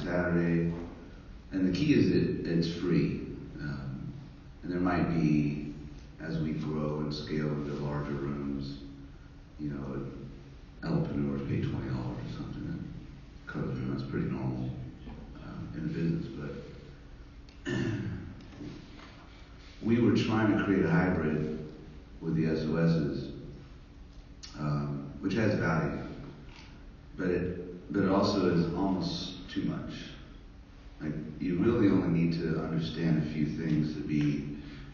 Saturday. And the key is that it's free. And there might be, as we grow and scale into larger rooms, entrepreneurs pay $20 or something that covers them. That's pretty normal in a business. But we were trying to create a hybrid with the SOSs, which has value, but it also is almost too much. Like, you really only need to understand a few things to be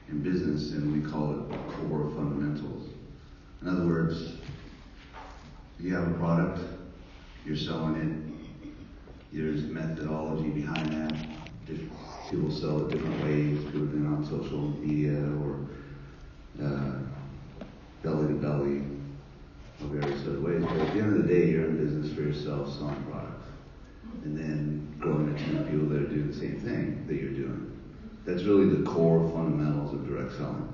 in business, and we call it core fundamentals. In other words, you have a product, you're selling it, there's methodology behind that. People sell it different ways, people do it on social media or belly to belly or various other ways. But at the end of the day, you're in business for yourself, selling products. And then growing a team of people that are doing the same thing that you're doing. That's really the core fundamentals of direct selling.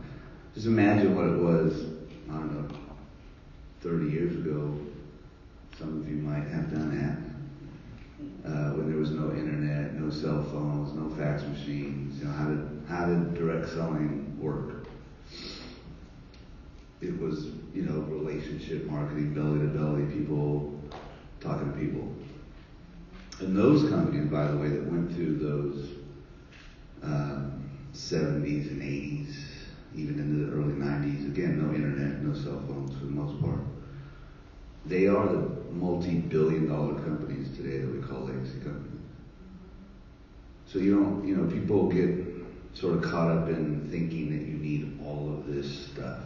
Just imagine what it was, 30 years ago. Some of you might have done that. When there was no internet, no cell phones, no fax machines. How did direct selling work? It was, relationship marketing, belly to belly, people talking to people. And those companies, by the way, that went through those 70s and 80s, even into the early 90s, again, no internet, no cell phones for the most part. They are the multi-billion-dollar companies today that we call legacy companies. So people get sort of caught up in thinking that you need all of this stuff,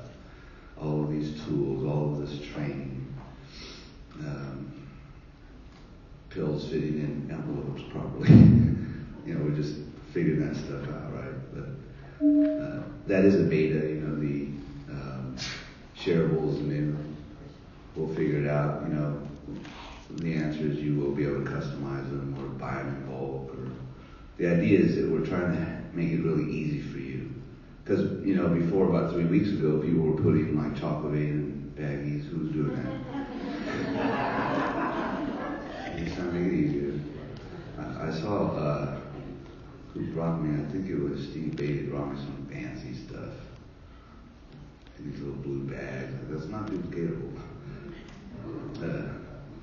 all of these tools, all of this training. Pills fitting in envelopes properly. We're just figuring that stuff out, right? But that is a beta. The shareables, we'll figure it out. The answer is you will be able to customize them or buy them in bulk. Or the idea is that we're trying to make it really easy for you. Because before, about 3 weeks ago, people were putting like chocolate in baggies. Who's doing that? It's trying to make it easier. I saw who brought me, I think it was Steve Beatty, brought me some fancy stuff. These little blue bags. That's not duplicatable.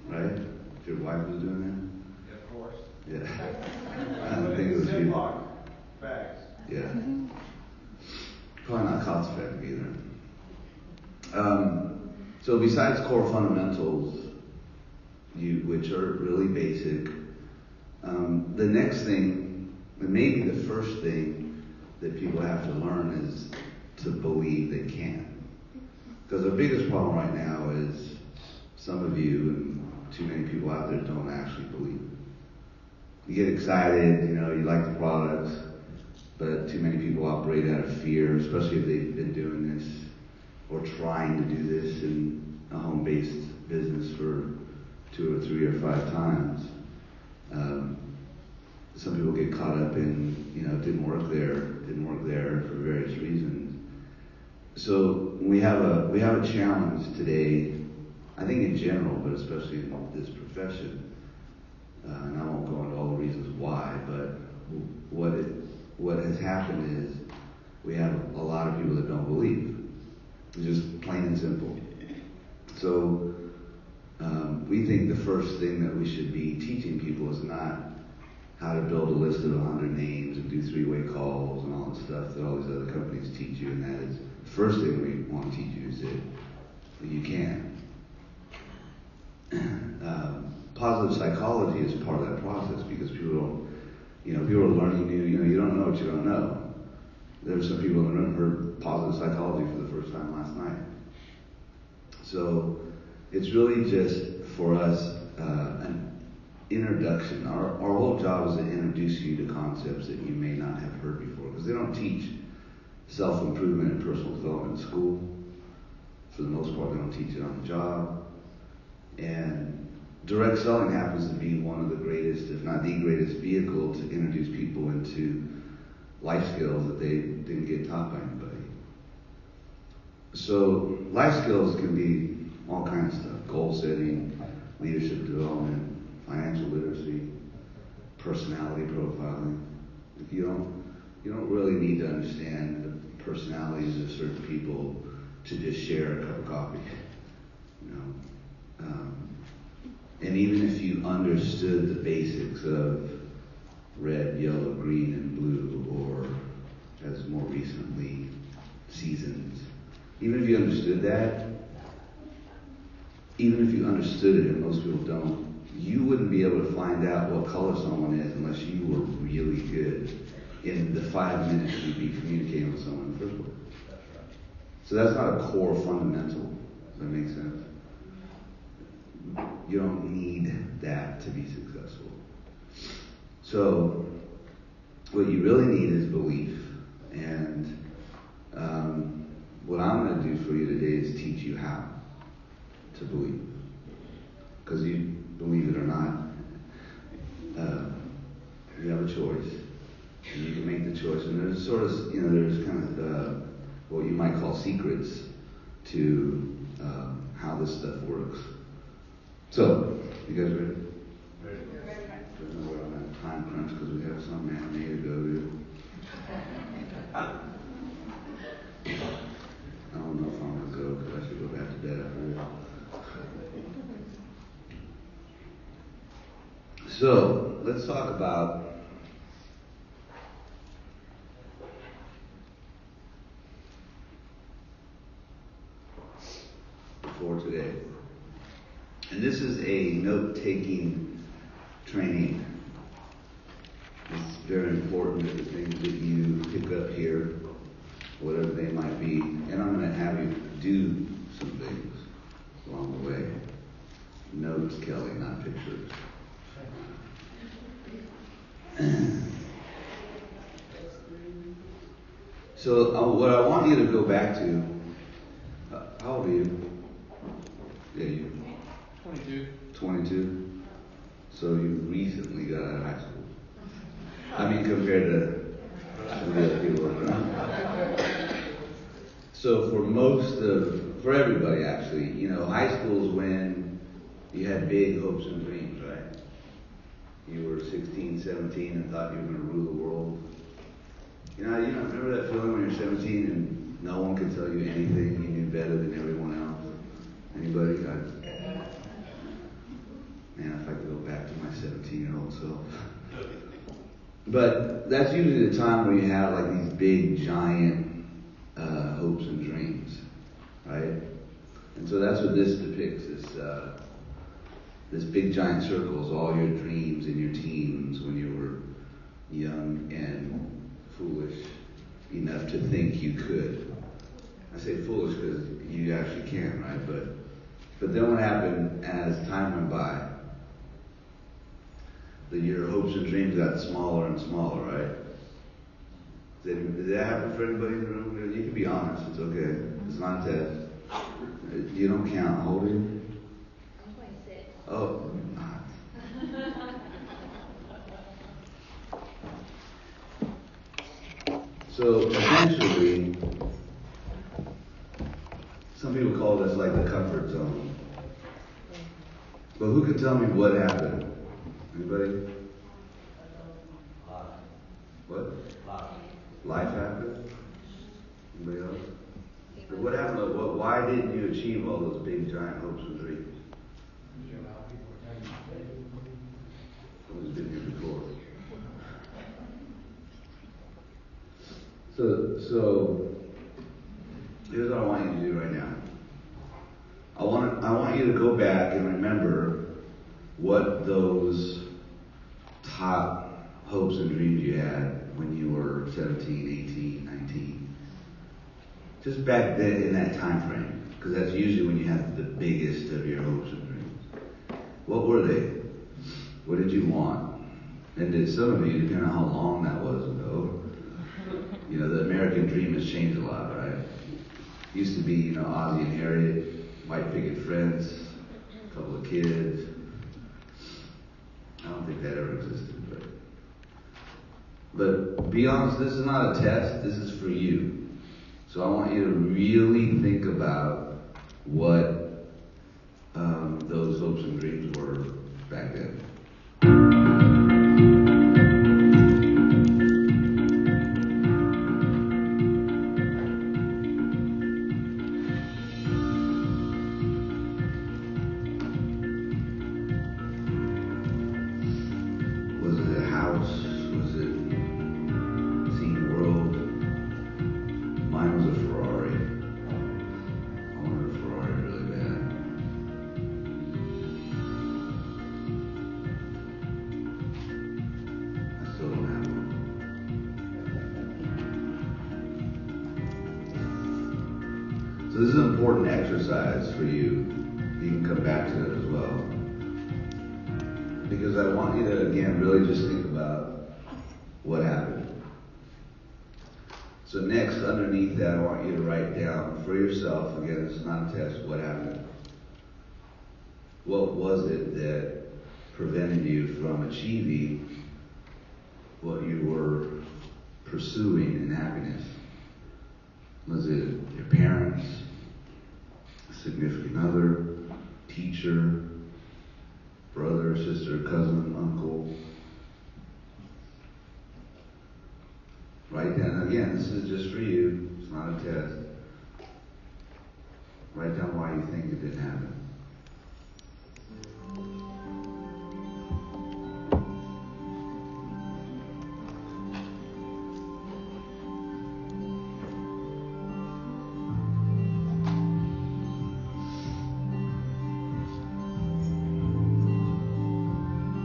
Right? If your wife was doing that? Yeah, of course. Yeah. I don't think it was you. Ziploc bags. Yeah. Probably not cost effective either. So besides core fundamentals, which are really basic, the next thing, and maybe the first thing that people have to learn is to believe they can. Because our biggest problem right now is some of you and too many people out there don't actually believe. You get excited, you like the products, but too many people operate out of fear, especially if they've been doing this or trying to do this in a home-based business for 2 or 3 or 5 times. Some people get caught up in, it didn't work there for various reasons. So we have a challenge today, I think in general, but especially in this profession. And I won't go into all the reasons why, but what has happened is we have a lot of people that don't believe. It's just plain and simple. So we think the first thing that we should be teaching people is not how to build a list of 100 names and do 3-way calls and all the stuff that all these other companies teach you. And that is the first thing we want to teach you is that you can. Positive psychology is part of that process because people are learning new. You don't know what you don't know. There were some people in the room who heard positive psychology for the first time last night. So it's really just for us an introduction. Our whole job is to introduce you to concepts that you may not have heard before, because they don't teach self-improvement and personal development in school. For the most part, they don't teach it on the job. And direct selling happens to be one of the greatest, if not the greatest, vehicle to introduce people into life skills that they didn't get taught by anybody. So life skills can be all kinds of stuff: goal setting, leadership development, financial literacy, personality profiling. If you don't really need to understand the personalities of certain people to just share a cup of coffee. You know. And even if you understood the basics of red, yellow, green, and blue, or as more recently, seasons, even if you understood that, even if you understood it, and most people don't, you wouldn't be able to find out what color someone is unless you were really good in the 5 minutes you'd be communicating with someone in the first place. So that's not a core fundamental. Does that make sense? You don't need that to be successful. So what you really need is belief. And what I'm going to do for you today is teach you how to believe. Because you believe it or not, you have a choice. And you can make the choice. And there's sort of, there's kind of what you might call secrets to how this stuff works. So, you guys ready? Ready. I don't know we're on a time crunch because we have some anime to go to. I don't know if I'm going to go because I should go back to bed after this. So, let's talk about for today. And this is a note-taking training. It's very important that the things that you pick up here, whatever they might be, and I'm going to have you do some things along the way. Notes, Kelly, not pictures. So what I want you to go back to, how old are you? Yeah, you. 22. 22? So you recently got out of high school. I mean, compared to some of the other people around. So for everybody actually, high school is when you had big hopes and dreams, right? You were 16, 17 and thought you were going to rule the world. Remember that feeling when you're 17 and no one could tell you anything, you knew better than everyone else? Anybody? Man, if I could go back to my 17-year-old self. But that's usually the time where you have like these big, giant hopes and dreams, right? And so that's what this depicts. This big, giant circle is all your dreams in your teens when you were young and foolish enough to think you could. I say foolish because you actually can, right? But then what happened as time went by? That your hopes and dreams got smaller and smaller, right? Did that happen for anybody in the room? You can be honest, it's okay. It's not a test. You don't count. How old are you? I'm 26. Oh, so essentially, some people call this like the comfort zone. But who can tell me what happened? Anybody? What? Life happened? Anybody else? But what happened? Why didn't you achieve all those big giant hopes and dreams? Someone's been here before. So here's what I want you to do right now. I want you to go back and remember what those top hopes and dreams you had when you were 17, 18, 19. Just back then in that time frame, because that's usually when you have the biggest of your hopes and dreams. What were they? What did you want? And did some of you, depending on how long that was ago, the American dream has changed a lot, right? Used to be, Ozzie and Harriet, white picket fence, a couple of kids. I don't think that ever existed, but be honest, this is not a test, this is for you. So I want you to really think about what those hopes and dreams were back then. So this is an important exercise for you. You can come back to it as well. Because I want you to, again, really just think about what happened. So next, underneath that, I want you to write down for yourself, again, this is not a test, what happened. What was it that prevented you from achieving what you were pursuing in happiness? Was it your parents, significant other, teacher, brother, sister, cousin, uncle? Write down, again, this is just for you, it's not a test. Write down why you think it didn't happen.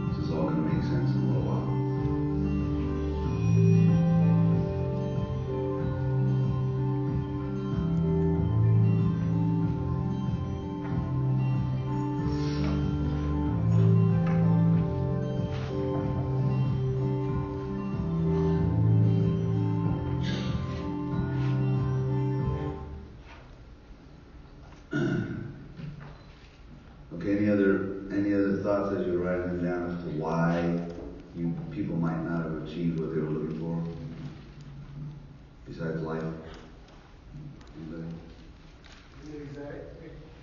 This is all going to make sense in a little while. Okay, any other thoughts as you're writing them down as to why people might not have achieved what they were looking for? Besides life? Anybody?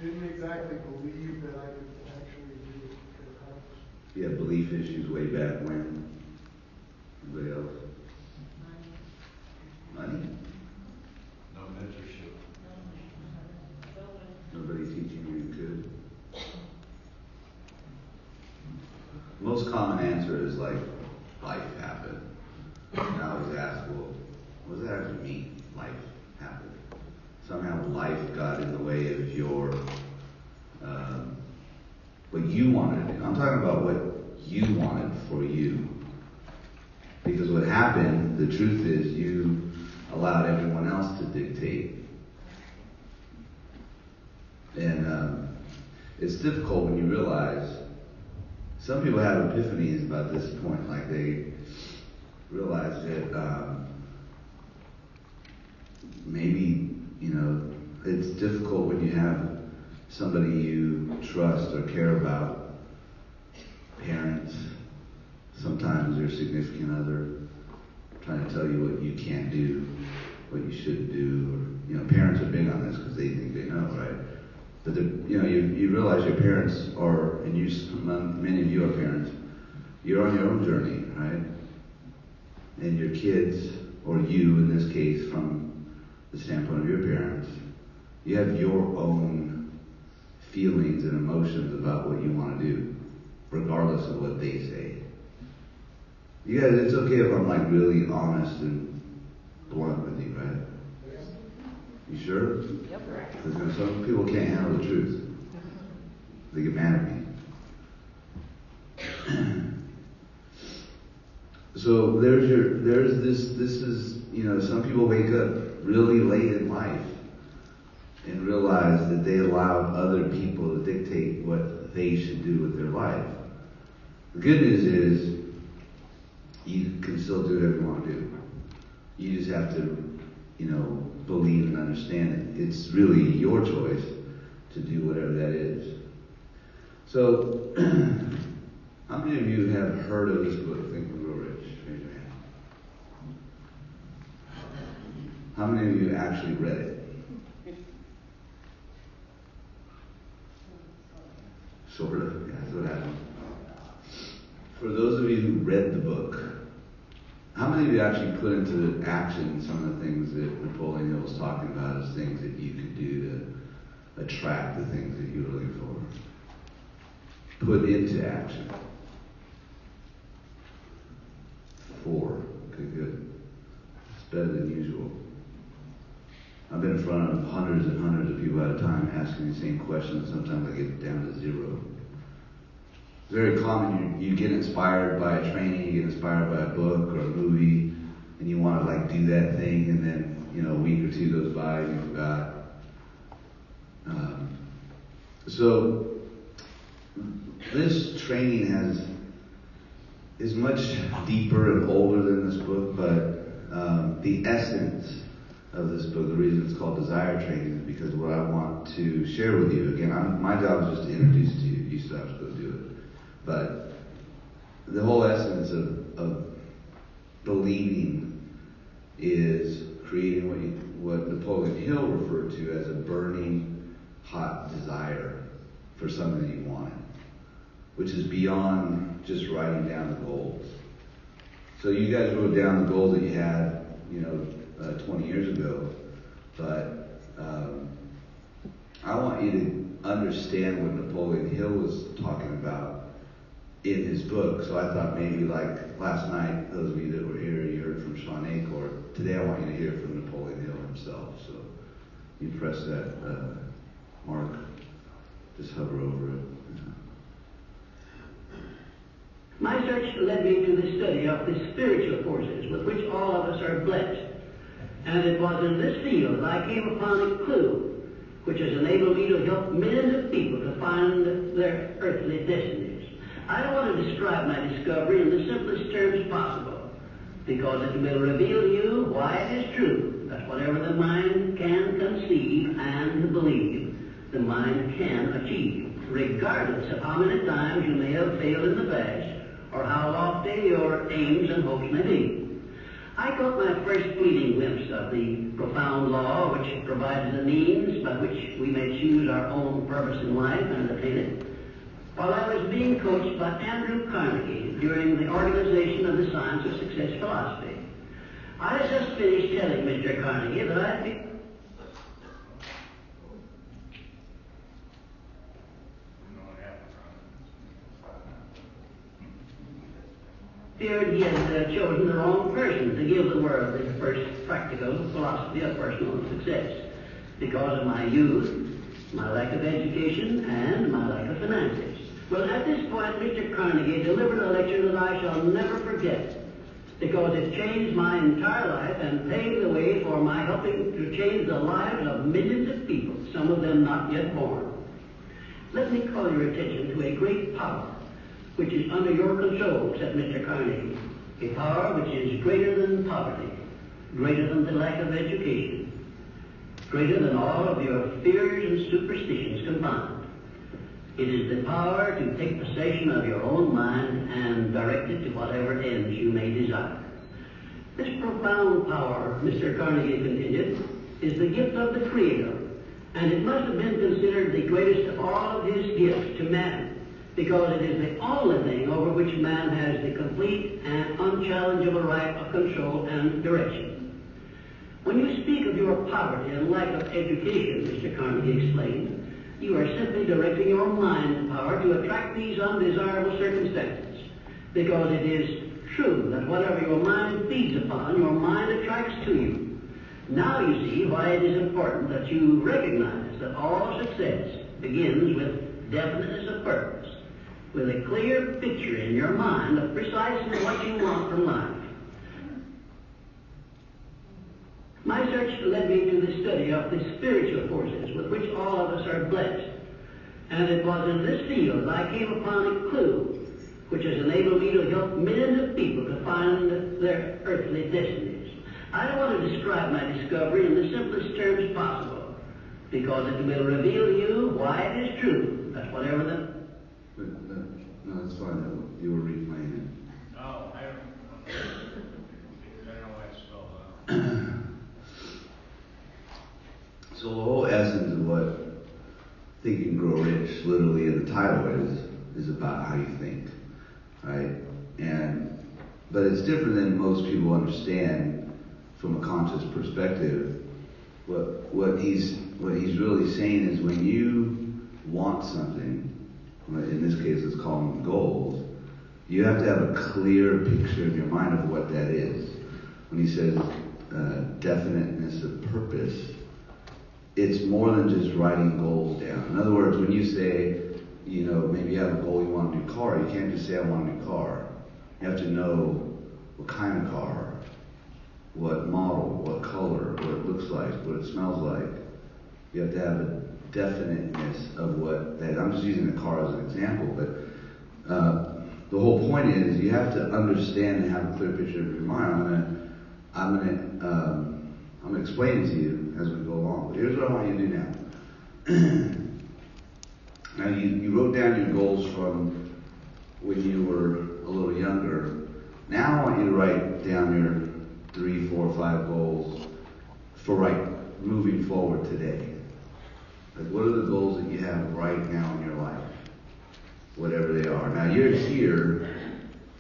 Didn't exactly believe that I could actually do it to accomplish. You had belief issues way back when? Anybody else? Money? No mentorship. Nobody teaching you you could? Most common answer is like, life happened. And I always ask, well, what does that actually mean? Life happened. Somehow life got in the way of your, what you wanted to do. I'm talking about what you wanted for you. Because what happened, the truth is, you allowed everyone else to dictate. And it's difficult when you realize, some people have epiphanies about this point, like they realize that maybe, it's difficult when you have somebody you trust or care about, parents, sometimes your significant other, trying to tell you what you can't do, what you shouldn't do. Or, parents are big on this because they think they know, right? But you realize your parents are, and many of you are parents, you're on your own journey, right? And your kids, or you in this case, from the standpoint of your parents, you have your own feelings and emotions about what you want to do, regardless of what they say. You guys, it's okay if I'm like really honest and blunt with you, right? You sure? Yep. Because some people can't handle the truth. They get mad at me. So there's this is, some people wake up really late in life and realize that they allowed other people to dictate what they should do with their life. The good news is you can still do whatever you want to do. You just have to, believe and understand it. It's really your choice to do whatever that is. So, how many of you have heard of this book, Think and Grow Rich? Raise your hand. How many of you actually read it? Sort of. Yeah, that's what happened. For those of you who read the book, how many of you actually put into action some of the things that Napoleon Hill was talking about as things that you could do to attract the things that you were looking for? Put into action. 4. Okay, good. It's better than usual. I've been in front of hundreds and hundreds of people at a time asking the same questions. Sometimes I get down to 0. It's very common. You get inspired by a training, you get inspired by a book or a movie, and you want to do that thing, and then a week or 2 goes by and you forgot. So this training is much deeper and older than this book, but the essence of this book, the reason it's called Desire Training, is because what I want to share with you, again, my job is just to introduce it to you. You still have to go do it. But the whole essence of believing is creating what Napoleon Hill referred to as a burning, hot desire for something that you wanted, which is beyond just writing down the goals. So you guys wrote down the goals that you had, 20 years ago, but I want you to understand what Napoleon Hill was talking about in his book. So I thought maybe like last night, those of you that were here, you heard from Sean Acor. Today I want you to hear from Napoleon Hill himself. So you press that mark, just hover over it. My search led me to the study of the spiritual forces with which all of us are blessed. And it was in this field that I came upon a clue which has enabled me to help millions of people to find their earthly destinies. I don't want to describe my discovery in the simplest terms possible, because it will reveal to you why it is true that whatever the mind can conceive and believe, the mind can achieve, regardless of how many times you may have failed in the past, or how lofty your aims and hopes may be. I caught my first fleeting glimpse of the profound law which provides the means by which we may choose our own purpose in life and attain it, while I was being coached by Andrew Carnegie during the organization of the Science of Success philosophy. I had just finished telling Mr. Carnegie that I feared he had chosen the wrong person to give the world the first practical philosophy of personal success, because of my youth, my lack of education, and my lack of finances. Well, at this point, Mr. Carnegie delivered a lecture that I shall never forget, because it changed my entire life and paved the way for my helping to change the lives of millions of people, some of them not yet born. Let me call your attention to a great power which is under your control, said Mr. Carnegie. A power which is greater than poverty, greater than the lack of education, greater than all of your fears and superstitions combined. It is the power to take possession of your own mind and direct it to whatever ends you may desire. This profound power, Mr. Carnegie continued, is the gift of the Creator, and it must have been considered the greatest of all of his gifts to man, because it is the only thing over which man has the complete and unchallengeable right of control and direction. When you speak of your poverty and lack of education, Mr. Carnegie explained, you are simply directing your mind's power to attract these undesirable circumstances, because it is true that whatever your mind feeds upon, your mind attracts to you. Now you see why it is important that you recognize that all success begins with definiteness of purpose, with a clear picture in your mind of precisely what you want from life. My search led me to the study of the spiritual forces with which all of us are blessed, and it was in this field that I came upon a clue which has enabled me to help millions of people to find their earthly destinies. I don't want to describe my discovery in the simplest terms possible, because it will reveal to you why it is true that whatever the... No, that's fine. You were replaying it. No, I don't know why it's spelled out. So the whole essence of what Think and Grow Rich, literally in the title, is about how you think, right? But it's different than most people understand from a conscious perspective. What he's really saying is when you want something, in this case let's call them goals, you have to have a clear picture in your mind of what that is. When he says definiteness of purpose, it's more than just writing goals down. In other words, when you say, maybe you have a goal, you want a new car, you can't just say, I want a new car. You have to know what kind of car, what model, what color, what it looks like, what it smells like. You have to have definiteness of what that. I'm just using a car as an example, but the whole point is you have to understand and have a clear picture of your mind. I'm gonna explain it to you as we go along. But here's what I want you to do now. Now you wrote down your goals from when you were a little younger. Now I want you to write down your 3, 4, 5 goals for moving forward today. Like, what are the goals that you have right now in your life? Whatever they are. Now you're here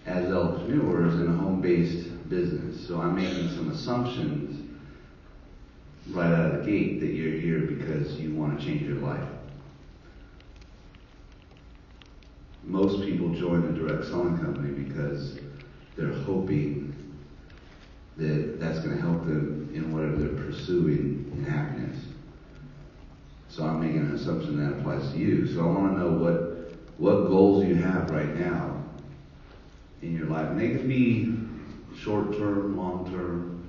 as entrepreneurs in a home-based business, so I'm making some assumptions right out of the gate that you're here because you want to change your life. Most people join a direct selling company because they're hoping that that's going to help them in whatever they're pursuing in happiness. So I'm making an assumption that applies to you. So I want to know what goals you have right now in your life. And they can be short-term, long-term.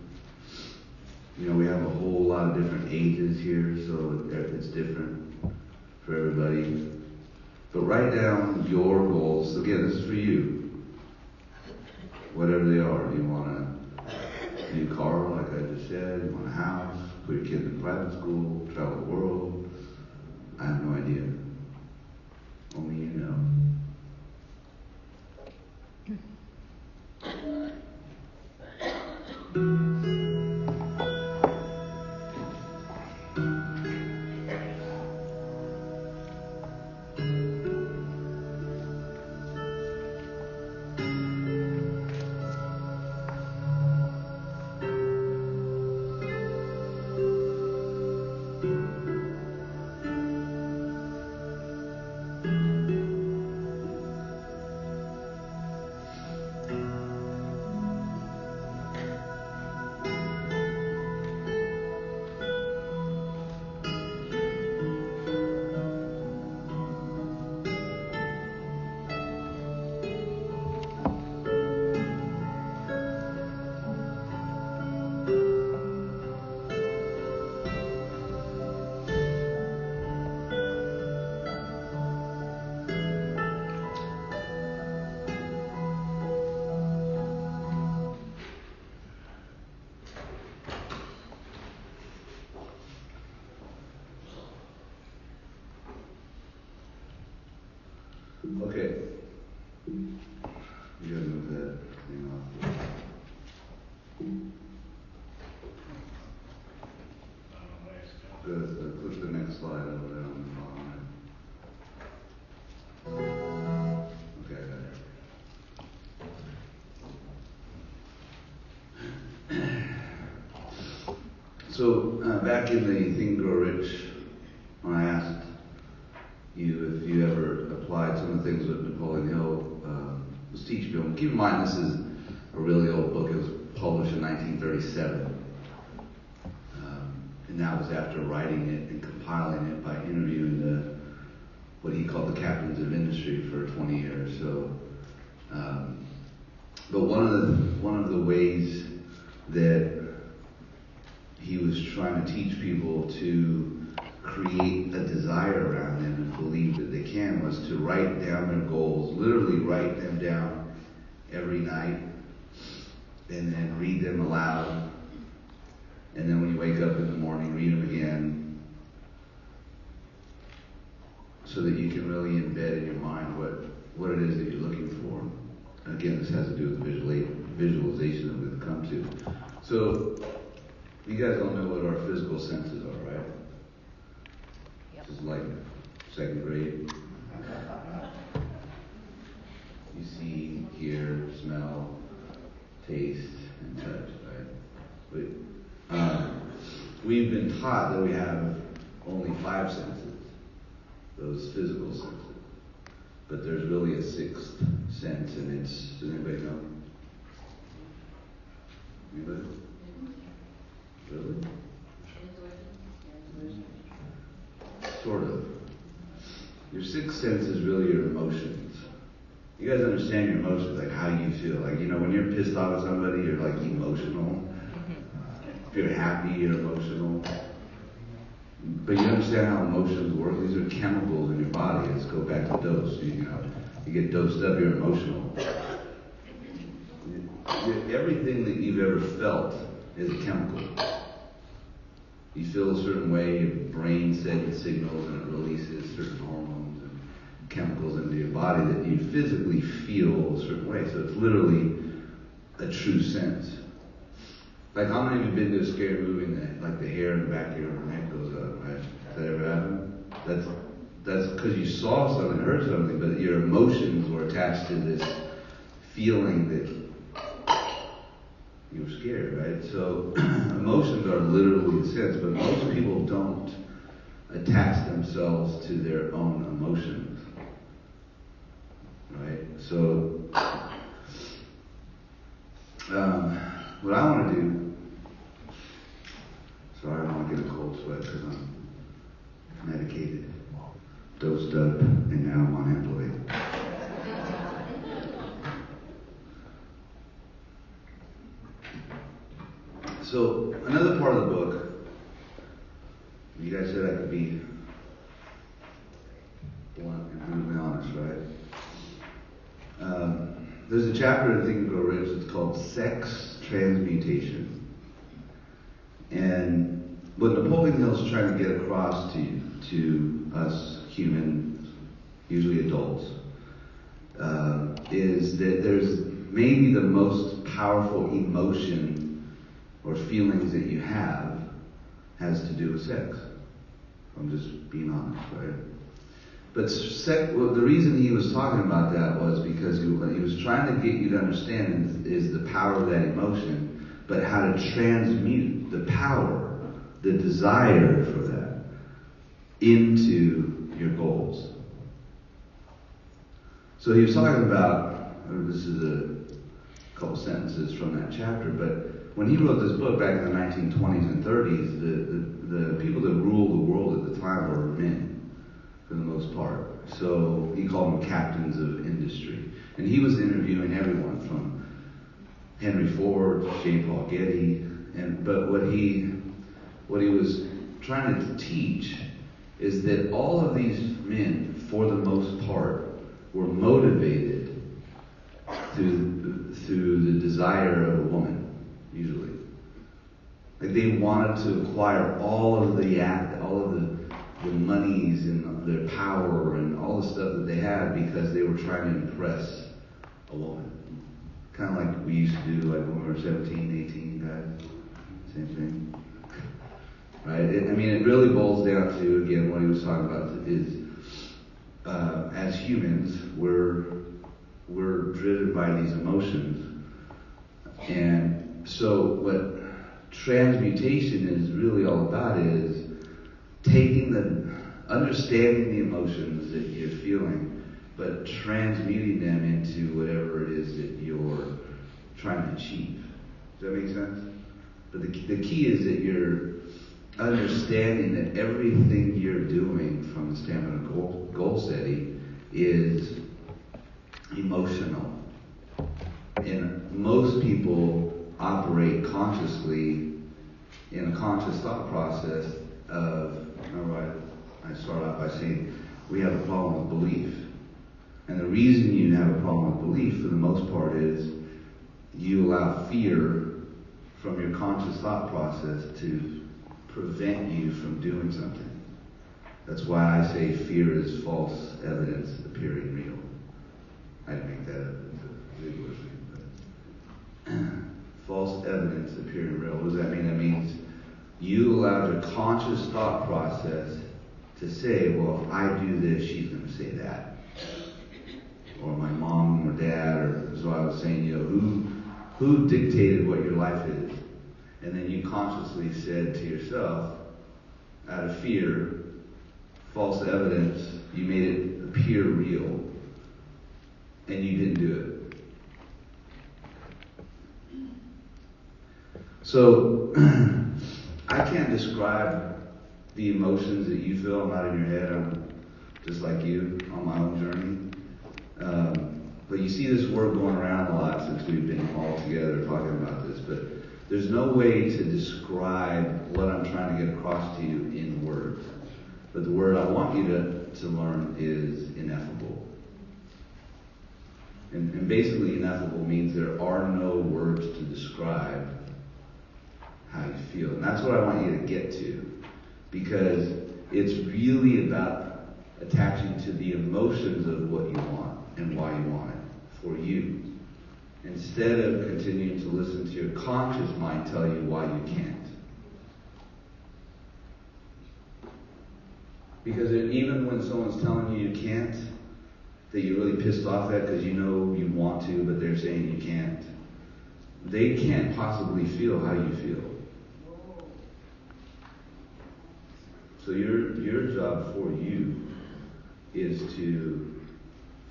You know, we have a whole lot of different ages here, so it's different for everybody. But write down your goals. Again, this is for you. Whatever they are. You want a new car, like I just said. You want a house. Put your kids in private school. Travel the world. I have no idea. Only you know. Okay. You gotta move that thing off. Good. Push the next slide over there on the bottom. Okay, I got it. So back in the Think Grow Rich, when I asked you if you ever applied some of the things that Napoleon Hill was teaching you. Keep in mind, this is a really old book. It was published in 1937. And that was after writing it and compiling it by interviewing what he called the captains of industry for 20 years. So, but one of the ways that he was trying to teach people to create a desire around them and believe that they can was to write down their goals, literally write them down every night, and then read them aloud. And then when you wake up in the morning, read them again, so that you can really embed in your mind what it is that you're looking for. Again, this has to do with visualization that we've come to. So, you guys all know what our physical senses are, right? Yep. This is like 2nd grade. You see, hear, smell, taste, and touch, right? We've been taught that we have only 5 senses, those physical senses. But there's really a 6th sense, and it's, does anybody know? Anybody? Really? Sort of. Your 6th sense is really your emotions. You guys understand your emotions, like how you feel. Like, you know, when you're pissed off at somebody, you're like emotional. If you're happy, you're emotional. But you understand how emotions work? These are chemicals in your body. Let's go back to dose. You get dosed up, you're emotional. Everything that you've ever felt is a chemical. You feel a certain way, your brain sends signals and it releases certain hormones and chemicals into your body that you physically feel a certain way. So it's literally a true sense. Like, how many of you been to a scary movie and like the hair in the back of your neck goes up, right? Has that ever happened? That's because you saw something, heard something, but your emotions were attached to this feeling that you were scared, right? So emotions are literally the sense, but most people don't attach themselves to their own emotions, right? So what I want to do, sorry, I don't want to get a cold sweat because I'm medicated, dosed up, and now I'm on Amplify. So another part of the book, you guys said I could be blunt and brutally honest, right? There's a chapter in Think and Grow Rich that's called Sex Transmutation. And what Napoleon Hill's trying to get across to us humans, usually adults, is that there's maybe the most powerful emotion or feelings that you have has to do with sex. I'm just being honest, right? But the reason he was talking about that was because he was trying to get you to understand is the power of that emotion, but how to transmute the power, the desire for that, into your goals. So he was talking about, this is a couple sentences from that chapter, but when he wrote this book back in the 1920s and 30s, the people that ruled the world at the time were men, for the most part. So he called them captains of industry. And he was interviewing everyone from Henry Ford, J. Paul Getty, but what he was trying to teach is that all of these men, for the most part, were motivated through the desire of a woman. Usually, like they wanted to acquire all of the monies and their power and all the stuff that they had because they were trying to impress a woman. Kind of like we used to do, like when we were 17, 18, guys. Same thing, right? It really boils down to, again, what he was talking about is as humans, we're driven by these emotions, and so what transmutation is really all about is understanding the emotions that you're feeling, but transmuting them into whatever it is that you're trying to achieve. Does that make sense? But the key is that you're understanding that everything you're doing from the standpoint of goal setting is emotional. And most people operate consciously in a conscious thought process of, I start out by saying, we have a problem with belief. And the reason you have a problem with belief, for the most part, is you allow fear from your conscious thought process to prevent you from doing something. That's why I say fear is false evidence appearing real. I didn't make that up. It's a legal thing, but false evidence appearing real. What does that mean? That means you allowed your conscious thought process to say, well, if I do this, she's going to say that. Or my mom or dad, or so I was saying, who dictated what your life is? And then you consciously said to yourself, out of fear, false evidence, you made it appear real, and you didn't do it. So, I can't describe the emotions that you feel. I'm not in your head. I'm just like you on my own journey. But you see this word going around a lot since we've been all together talking about this. But There's no way to describe what I'm trying to get across to you in words. But the word I want you to learn is ineffable. And basically ineffable means there are no words to describe how you feel. And that's what I want you to get to. Because it's really about attaching to the emotions of what you want and why you want it for you. Instead of continuing to listen to your conscious mind tell you why you can't. Because even when someone's telling you you can't, that you're really pissed off at because you know you want to, but they're saying you can't, they can't possibly feel how you feel. So your job for you is to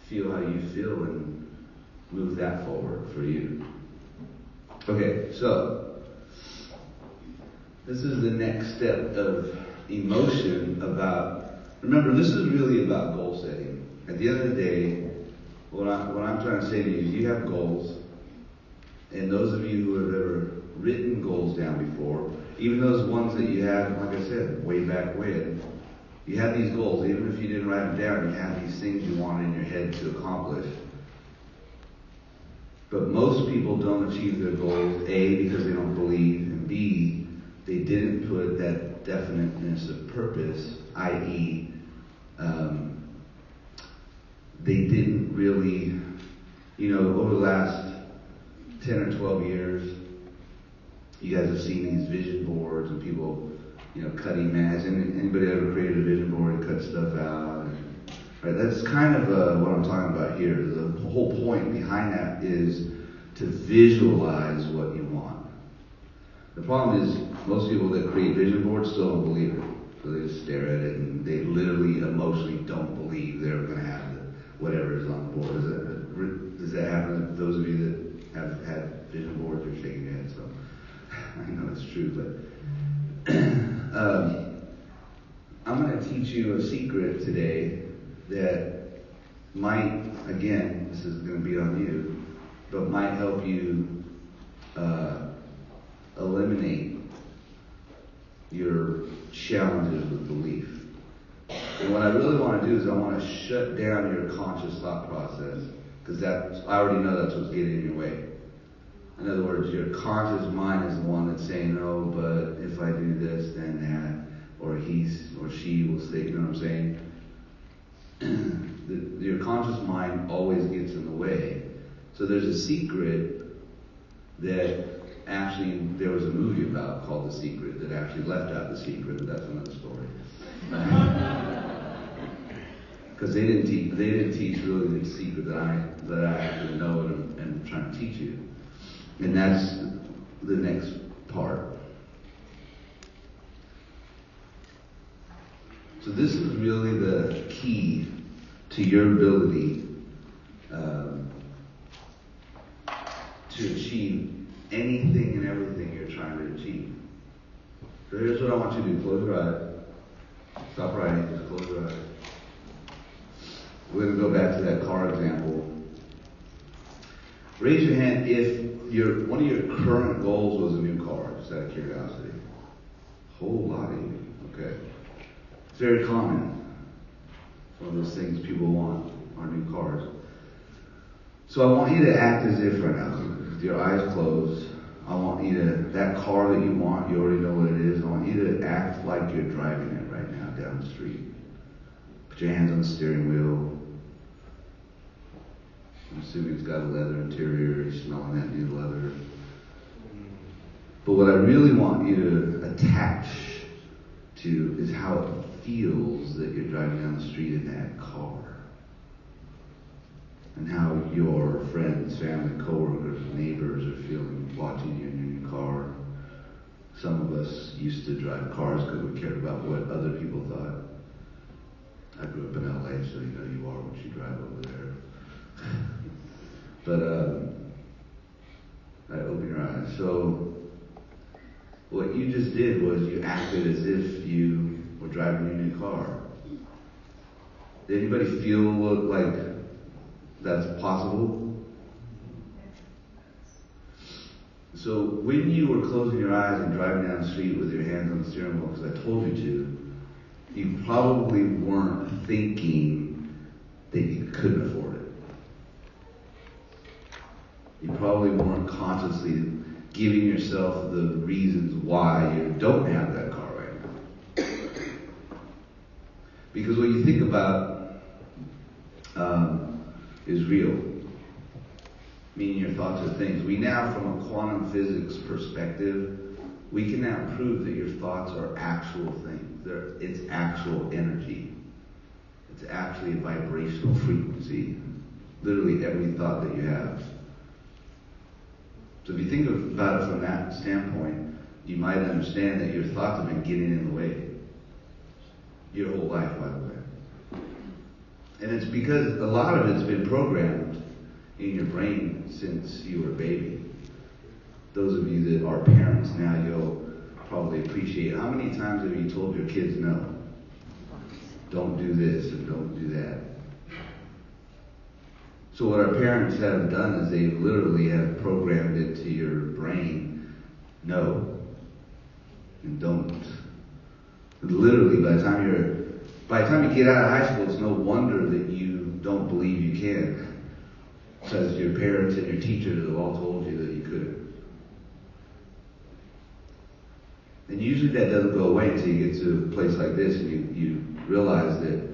feel how you feel and move that forward for you. Okay, so this is the next step of emotion about, remember, this is really about goal setting. At the end of the day, what I'm trying to say to you is you have goals, and those of you who have ever written goals down before, even those ones that you had, like I said, way back when, you had these goals, even if you didn't write them down, you had these things you wanted in your head to accomplish. But most people don't achieve their goals, A, because they don't believe, and B, they didn't put that definiteness of purpose, i.e., they didn't really, over the last 10 or 12 years, you guys have seen these vision boards and people, cutting mags. Anybody ever created a vision board and cut stuff out? Right, that's kind of what I'm talking about here. The whole point behind that is to visualize what you want. The problem is most people that create vision boards still don't believe it. So they just stare at it and they literally emotionally don't believe they're going to have whatever is on the board. Does that happen to those of you that have had vision boards? You're shaking your head, so I know it's true. But I'm going to teach you a secret today that might, again, this is going to be on you, but might help you eliminate your challenges with belief. And what I really want to do is I want to shut down your conscious thought process, because I already know that's what's getting in your way. In other words, your conscious mind is the one that's saying, oh, but if I do this, then that, or he or she will say, you know what I'm saying? Your conscious mind always gets in the way. So there's a secret that actually there was a movie about called The Secret that actually left out the secret, but that's another story. Because they didn't teach really the secret that I actually know and am trying to teach you. And that's the next part. So this is really the key to your ability to achieve anything and everything you're trying to achieve. So here's what I want you to do. Close your eyes. Stop writing. Just close your eyes. We're going to go back to that car example. Raise your hand if one of your current goals was a new car, just out of curiosity. A whole lot of you. Okay. It's very common. It's one of those things people want, are new cars. So I want you to act as if right now, with your eyes closed, I want you to, that car that you want, you already know what it is, I want you to act like you're driving it right now down the street. Put your hands on the steering wheel. I'm assuming it's got a leather interior, you're smelling that new leather. But what I really want you to attach to is how it feels that you're driving down the street in that car. And how your friends, family, coworkers, neighbors are feeling watching you in your new car. Some of us used to drive cars because we cared about what other people thought. I grew up in LA, so you know you are what you drive over there. But open your eyes. So what you just did was you acted as if you were driving your new car. Did anybody feel like that's possible? So when you were closing your eyes and driving down the street with your hands on the steering wheel, because I told you to, you probably weren't thinking that you couldn't afford it. You probably weren't consciously giving yourself the reasons why you don't have that car right now. Because what you think about is real. Meaning your thoughts are things. We now, from a quantum physics perspective, we can now prove that your thoughts are actual things. It's actual energy. It's actually a vibrational frequency. Literally every thought that you have. So if you think about it from that standpoint, you might understand that your thoughts have been getting in the way. Your whole life, by the way. And it's because a lot of it's been programmed in your brain since you were a baby. Those of you that are parents now, you'll probably appreciate how many times have you told your kids no? Don't do this and don't do that. So what our parents have done is they literally have programmed into your brain, no, and don't. And literally, by the time you get out of high school, it's no wonder that you don't believe you can. Because your parents and your teachers have all told you that you couldn't. And usually that doesn't go away until you get to a place like this and you realize that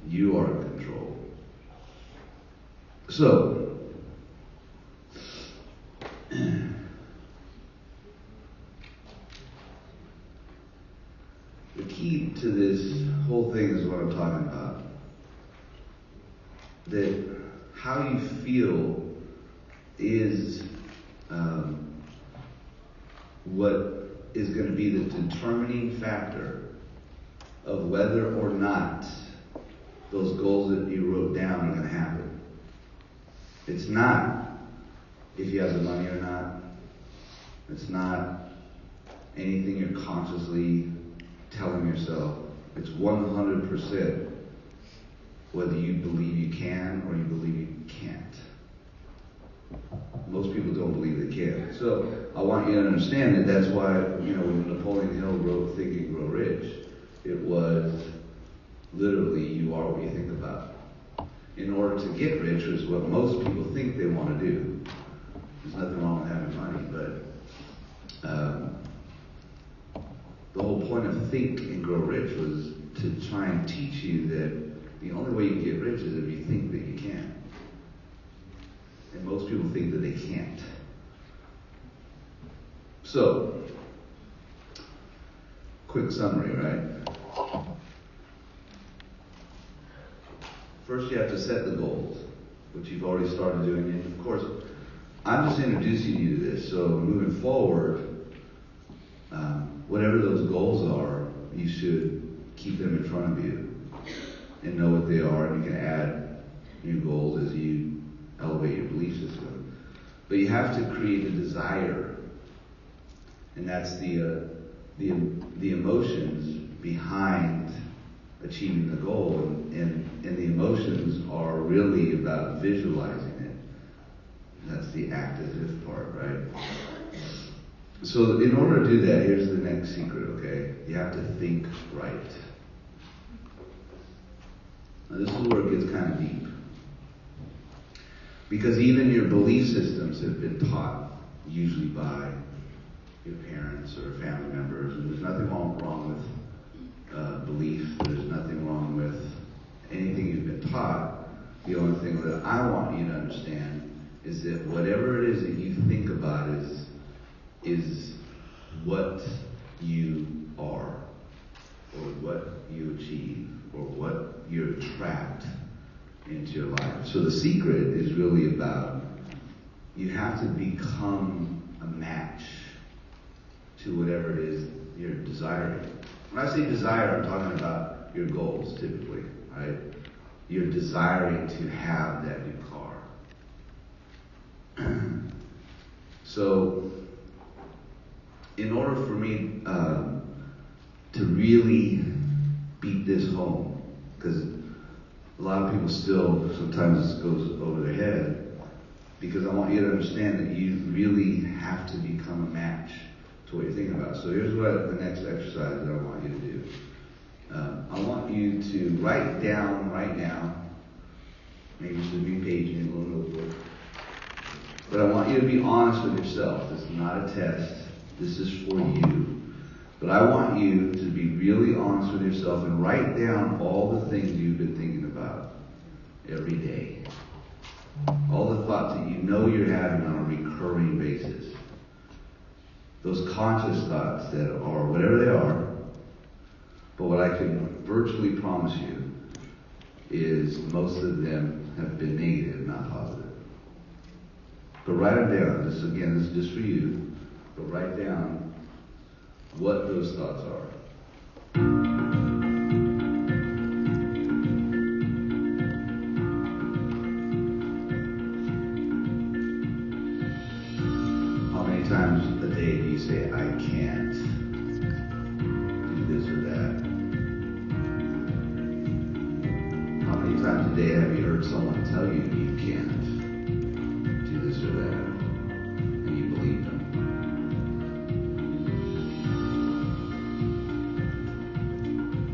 you are in control. So, the key to this whole thing is what I'm talking about. That how you feel is what is going to be the determining factor of whether or not those goals that you wrote down are going to happen. It's not if you have the money or not. It's not anything you're consciously telling yourself. It's 100% whether you believe you can or you believe you can't. Most people don't believe they can. So I want you to understand that that's why, when Napoleon Hill wrote Think and Grow Rich, it was literally you are what you think about. In order to get rich is what most people think they want to do. There's nothing wrong with having money, but the whole point of Think and Grow Rich was to try and teach you that the only way you get rich is if you think that you can. And most people think that they can't. So, quick summary, right? First you have to set the goals, which you've already started doing. And of course, I'm just introducing you to this. So moving forward, whatever those goals are, you should keep them in front of you and know what they are, and you can add new goals as you elevate your belief system. But you have to create a desire, and that's the emotions behind achieving the goal, and the emotions are really about visualizing it. That's the act as if part, right? So in order to do that, here's the next secret, okay? You have to think right. Now this is where it gets kind of deep. Because even your belief systems have been taught, usually by your parents or family members, and there's nothing wrong with belief. There's nothing wrong with anything you've been taught. The only thing that I want you to understand is that whatever it is that you think about is what you are, or what you achieve, or what you attract into your life. So the secret is really about, you have to become a match to whatever it is you're desiring. When I say desire, I'm talking about your goals typically, right? You're desiring to have that new car. So, in order for me to really beat this home, because a lot of people still, sometimes it goes over their head, because I want you to understand that you really have to become a match to what you're thinking about. So here's what the next exercise that I want you to do. I want you to write down right now, maybe it's a new page in your little notebook, but I want you to be honest with yourself. This is not a test. This is for you. But I want you to be really honest with yourself and write down all the things you've been thinking about every day. All the thoughts that you know you're having on a recurring basis. Those conscious thoughts that are whatever they are. But what I can virtually promise you is most of them have been negative, not positive. But write them down. This is just for you. But write down what those thoughts are. How many times a day do you say, I can't do this or that? How many times a day have you heard someone tell you you can't do this or that? And you believe them?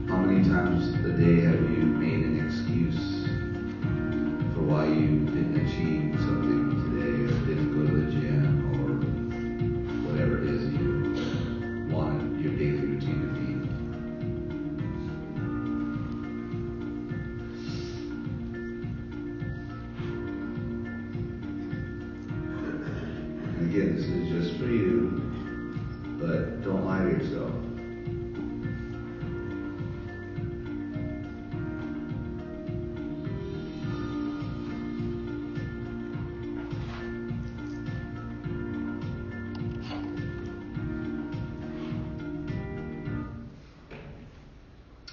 How many times a day have you made an excuse for why you didn't achieve something today, or didn't go to the gym, or whatever it is you wanted your daily routine to be? And again, this is just for you, but don't lie to yourself.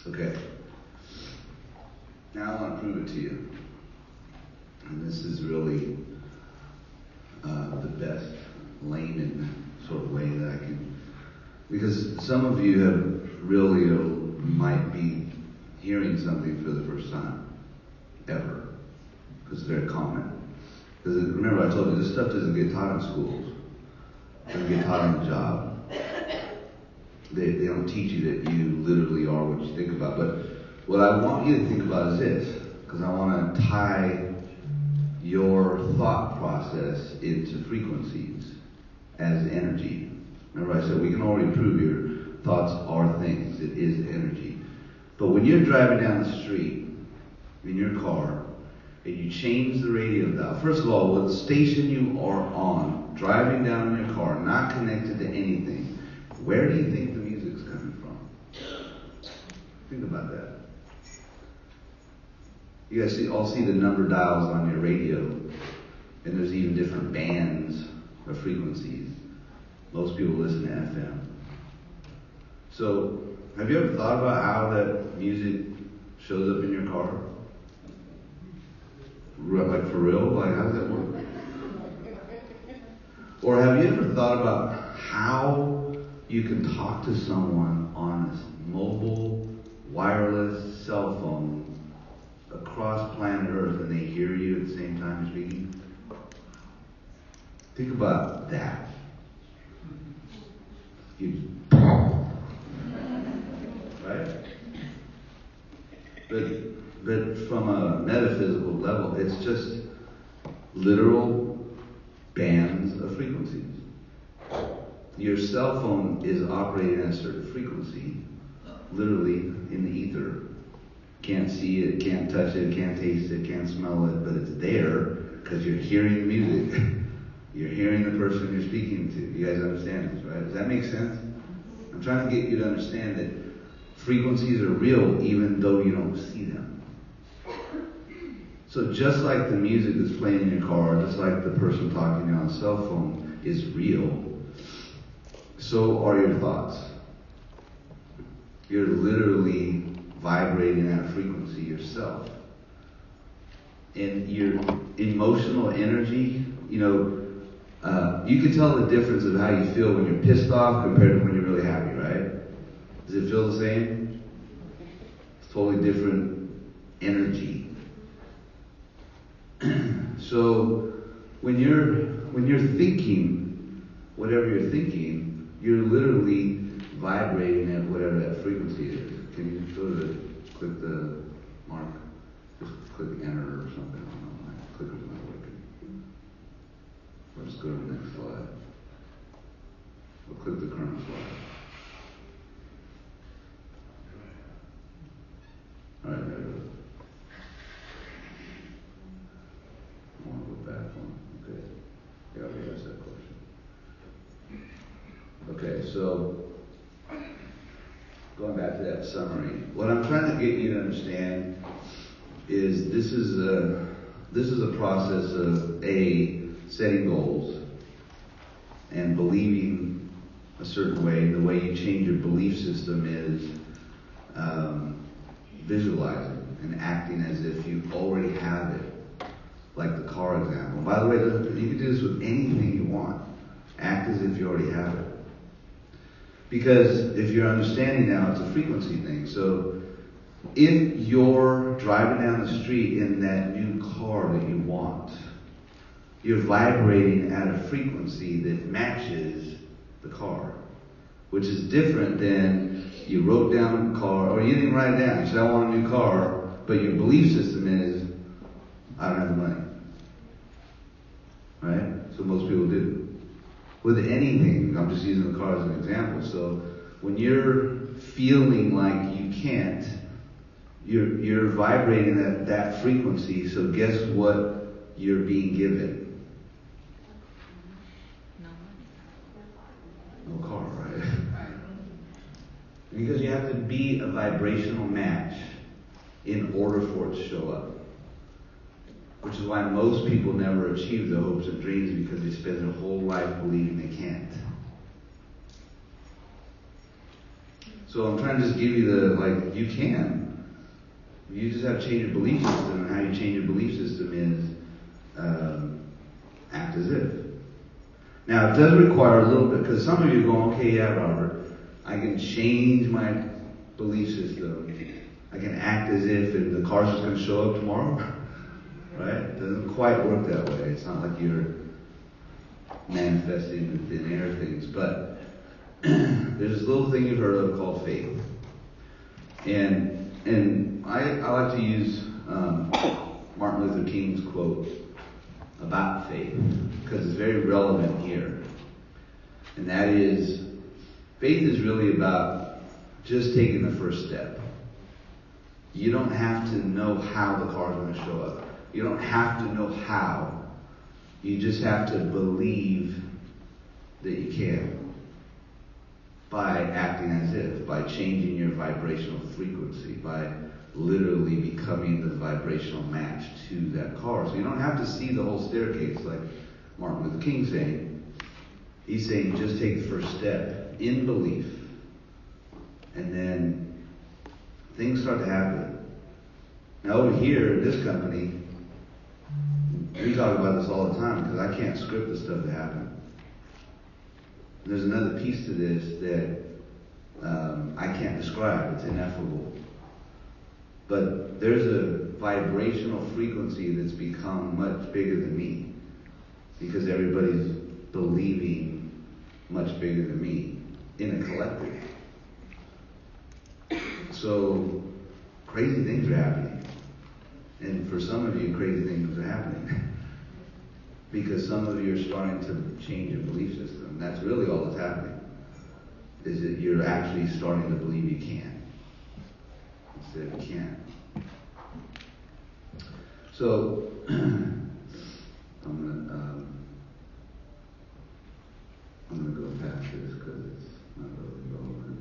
Okay. Now I want to prove it to you. And this is really the best layman sort of way that I can. Because some of you have really might be hearing something for the first time, ever. Because it's very common. Because remember I told you, this stuff doesn't get taught in schools. It doesn't get taught on the job. They don't teach you that you literally are what you think about. But what I want you to think about is this, because I want to tie your thought process into frequencies as energy. Remember I said we can already prove your thoughts are things. It is energy. But when you're driving down the street in your car and you change the radio dial, first of all, what station you are on, driving down in your car, not connected to anything, where do you think the music's coming from? Think about that. You guys all see the number dials on your radio, and there's even different bands of frequencies. Most people listen to FM. So, have you ever thought about how that music shows up in your car? Like for real? Like how does that work? Or have you ever thought about how you can talk to someone on a mobile, wireless cell phone across planet Earth and they hear you at the same time you're speaking? Think about that. Right? But from a metaphysical level, it's just literal bands of frequencies. Your cell phone is operating at a certain frequency, literally in the ether. Can't see it, can't touch it, can't taste it, can't smell it, but it's there because you're hearing the music. You're hearing the person you're speaking to. You guys understand this, right? Does that make sense? I'm trying to get you to understand that frequencies are real even though you don't see them. So just like the music that's playing in your car, just like the person talking to you on a cell phone is real, so are your thoughts. You're literally vibrating at a frequency yourself. And your emotional energy, you can tell the difference of how you feel when you're pissed off compared to when you're really happy, right? Does it feel the same? It's totally different energy. So when you're thinking, whatever you're thinking, you're literally vibrating at whatever that frequency is. Can you click the mark? Just click enter or something. I don't know. My clicker's not working. Let's go to the next slide. We'll click the current slide. Alright, there it goes. I want to go back one. Okay. Yeah, we asked that question. Okay, so going back to that summary, what I'm trying to get you to understand is this is a process of setting goals and believing a certain way. The way you change your belief system is visualizing and acting as if you already have it, like the car example. By the way, you can do this with anything you want. Act as if you already have it. Because if you're understanding now, it's a frequency thing. So if you're driving down the street in that new car that you want, you're vibrating at a frequency that matches the car, which is different than you wrote down a car, or you didn't write it down. You said, I want a new car, but your belief system is, I don't have the money. Right? So most people do. With anything, I'm just using the car as an example. So when you're feeling like you can't, you're vibrating at that frequency. So guess what you're being given? No car, right? Because you have to be a vibrational match in order for it to show up. Which is why most people never achieve their hopes and dreams, because they spend their whole life believing they can't. So I'm trying to just give you you can. You just have to change your belief system, and how you change your belief system is act as if. Now it does require a little bit, because some of you are going, okay, yeah, Robert, I can change my belief system. I can act as if the car's just going to show up tomorrow. Right? It doesn't quite work that way. It's not like you're manifesting the thin air things. But there's this little thing you've heard of called faith. And I like to use Martin Luther King's quote about faith, because it's very relevant here. And that is, faith is really about just taking the first step. You don't have to know how the car is going to show up. You don't have to know how. You just have to believe that you can. By acting as if, by changing your vibrational frequency, by literally becoming the vibrational match to that car. So you don't have to see the whole staircase like Martin Luther King's saying. He's saying just take the first step in belief, and then things start to happen. Now over here at this company, we talk about this all the time because I can't script the stuff to happen. There's another piece to this that I can't describe. It's ineffable. But there's a vibrational frequency that's become much bigger than me, because everybody's believing much bigger than me in a collective. So crazy things are happening. And for some of you, crazy things are happening. Because some of you are starting to change your belief system. That's really all that's happening. Is that you're actually starting to believe you can. Instead of you can't. So, I'm gonna go past this because it's not really relevant.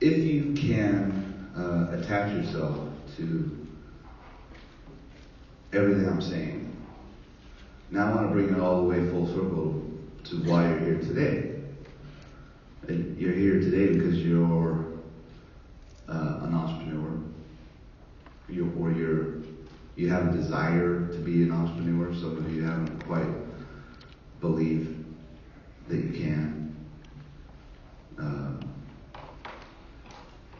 If you can attach yourself to everything I'm saying, now I want to bring it all the way full circle to why you're here today. And you're here today because you're an entrepreneur, you have a desire to be an entrepreneur. Some of you haven't quite believed that you can.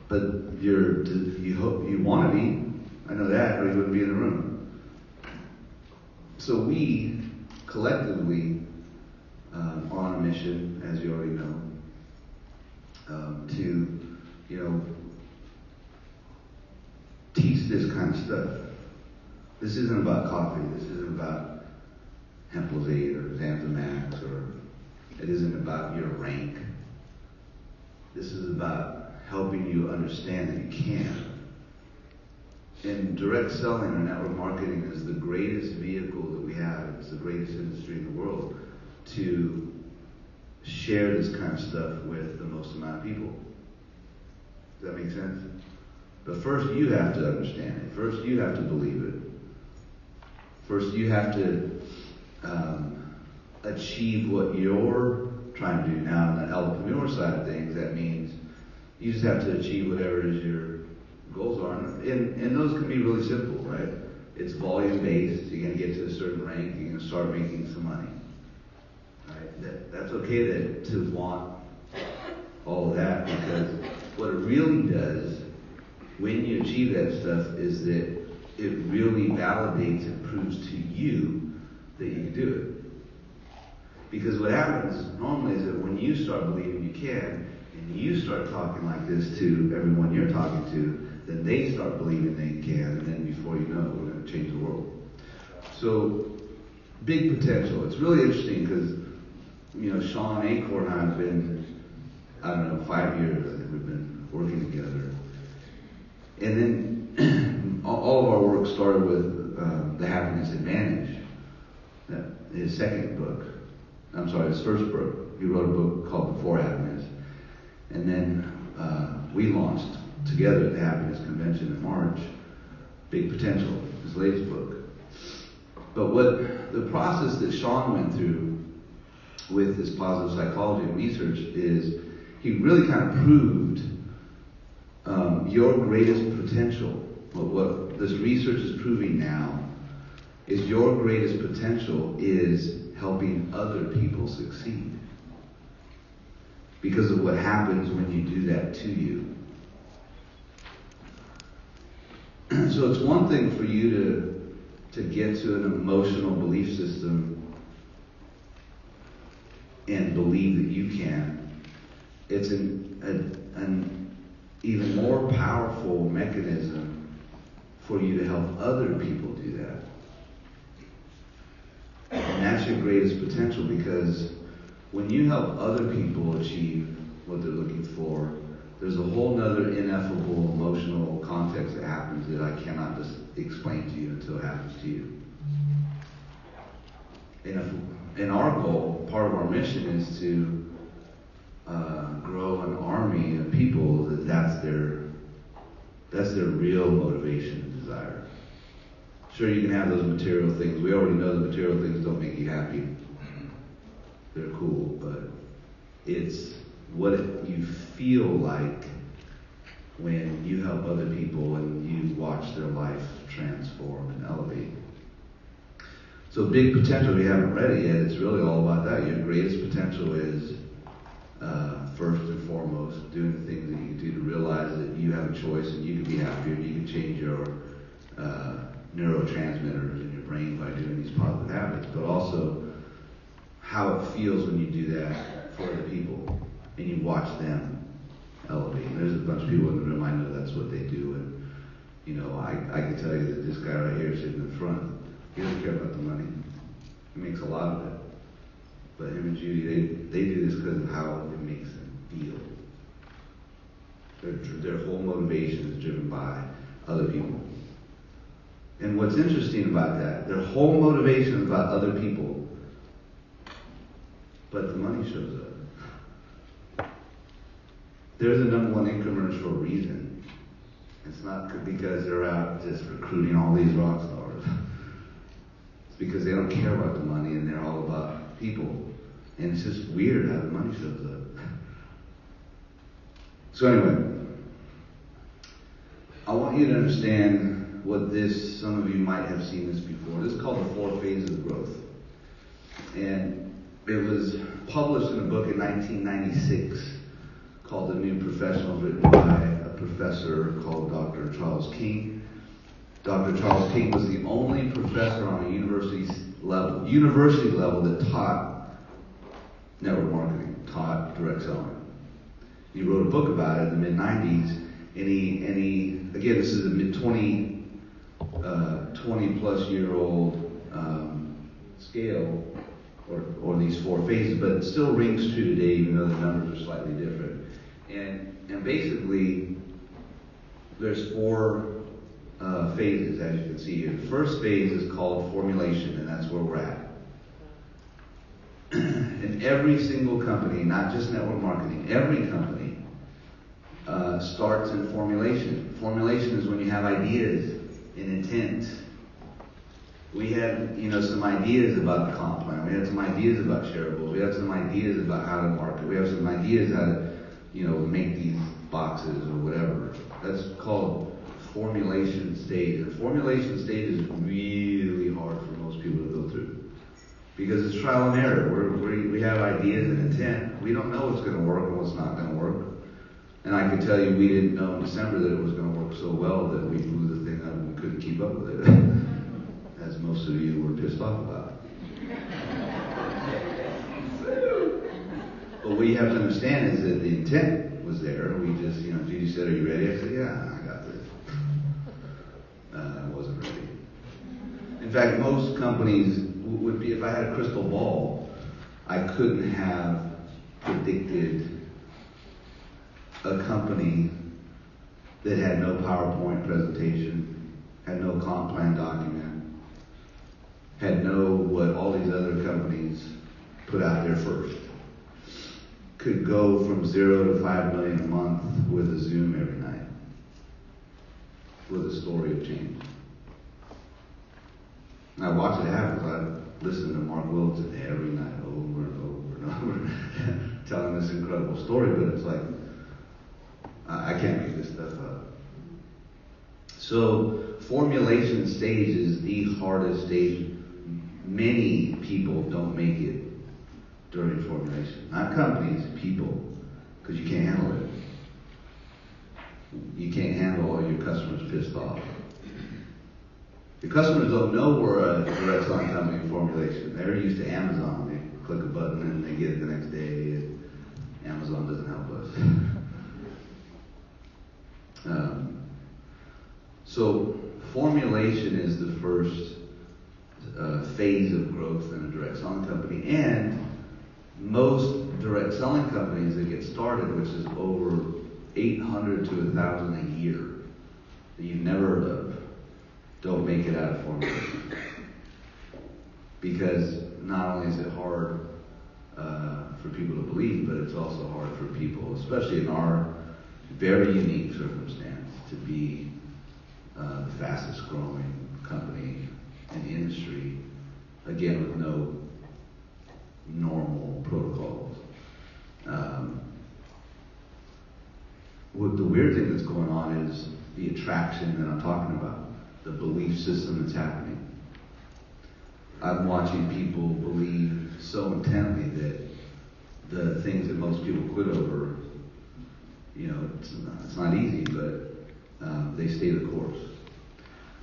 But you're you hope you want to be. I know that, or you wouldn't be in the room. So we collectively are on a mission, as you already know, to, teach this kind of stuff. This isn't about coffee. This isn't about Hempel's 8 or Xanthamax, or it isn't about your rank. This is about helping you understand that you can. And direct selling or network marketing is the greatest vehicle that we have. It's the greatest industry in the world to share this kind of stuff with the most amount of people. Does that make sense? But first you have to understand it. First you have to believe it. First you have to achieve what you're trying to do. Now, on the entrepreneur side of things, that means you just have to achieve whatever it is your goals are. And those can be really simple, right? It's volume based. You're going to get to a certain rank. You're going to start making some money. Right? That's okay to want all of that, because what it really does when you achieve that stuff is that it really validates and proves to you that you can do it. Because what happens normally is that when you start believing you can, and you start talking like this to everyone you're talking to, then they start believing they can, and then before you know it, we're going to change the world. So, big potential. It's really interesting because, Sean Acorn and I have been, 5 years, I think we've been working together. And then all of our work started with The Happiness Advantage, his his first book. He wrote a book called Before Happiness. And then we launched together at the Happiness Convention in March, Big Potential, his latest book. But what the process that Sean went through with his positive psychology and research is he really kind of proved your greatest potential. What this research is proving now is your greatest potential is helping other people succeed. Because of what happens when you do that to you. So it's one thing for you to get to an emotional belief system and believe that you can. It's an even more powerful mechanism for you to help other people do that. And that's your greatest potential, because when you help other people achieve what they're looking for, there's a whole nother ineffable emotional context that happens that I cannot just explain to you until it happens to you. And our goal, part of our mission, is to grow an army of people that's their real motivation and desire. Sure, you can have those material things. We already know the material things don't make you happy. They're cool, but it's what you feel like when you help other people and you watch their life transform and elevate. So big potential, we haven't read it yet. It's really all about that. Your greatest potential is first and foremost doing the things that you can do to realize that you have a choice and you can be happier and you can change your neurotransmitters in your brain by doing these positive habits, but also how it feels when you do that for other people and you watch them elevate. And there's a bunch of people in the room, I know that's what they do, and I can tell you that this guy right here sitting in front, he doesn't care about the money. He makes a lot of it. But him and Judy, they do this because of how it makes them feel. Their whole motivation is driven by other people. And what's interesting about that, their whole motivation is about other people, but the money shows up. They're the #1 incomers for a reason. It's not because they're out just recruiting all these rock stars. It's because they don't care about the money and they're all about people. And it's just weird how the money shows up. So anyway, I want you to understand what this, some of you might have seen this before. This is called the 4 Phases of Growth. And it was published in a book in 1996 called The New Professionals, written by a professor called Dr. Charles King. Dr. Charles King was the only professor on a university level that taught network marketing, taught direct selling. He wrote a book about it in the mid-90s, and he again, this is a mid-20 plus year old scale, or these 4 phases, but it still rings true today, even though the numbers are slightly different. And basically, there's 4 phases, as you can see here. The first phase is called formulation, and that's where we're at. And every single company, not just network marketing, every company starts in formulation. Formulation is when you have ideas and intent. We had, some ideas about the comp plan. We had some ideas about shareables. We had some ideas about how to market. We have some ideas how to, make these boxes or whatever. That's called formulation stage. The formulation stage is really hard for most people to go through because it's trial and error. We have ideas and intent. We don't know what's going to work and what's not going to work. And I can tell you, we didn't know in December that it was going to work so well that we blew the thing up and we couldn't keep up with it, as most of you were pissed off about. But what you have to understand is that the intent was there. We just, Judy said, "Are you ready?" I said, "Yeah, I got this." I wasn't ready. In fact, most companies would be, if I had a crystal ball, I couldn't have predicted a company that had no PowerPoint presentation, had no comp plan document, had no what all these other companies put out there first, could go from 0 to 5 million a month with a Zoom every night, with a story of change. And I watch it happen. I listen to Mark Wilton every night, over and over and over, telling this incredible story, but it's like, I can't make this stuff up. So, formulation stage is the hardest stage. Many people don't make it during formulation. Not companies, people, because you can't handle it. You can't handle all your customers pissed off. Your customers don't know we're a direct selling company in formulation. They're used to Amazon. They click a button and they get it the next day. And Amazon doesn't help us. So formulation is the first phase of growth in a direct selling company, and most direct selling companies that get started, which is over 800 to 1,000 a year, that you've never heard of, don't make it out of formulation. Because not only is it hard for people to believe, but it's also hard for people, especially in our very unique circumstance, to be the fastest growing company in the industry, again with no normal protocols. What the weird thing that's going on is the attraction that I'm talking about, the belief system that's happening. I'm watching people believe so intently that the things that most people quit over, it's not easy, but they stay the course.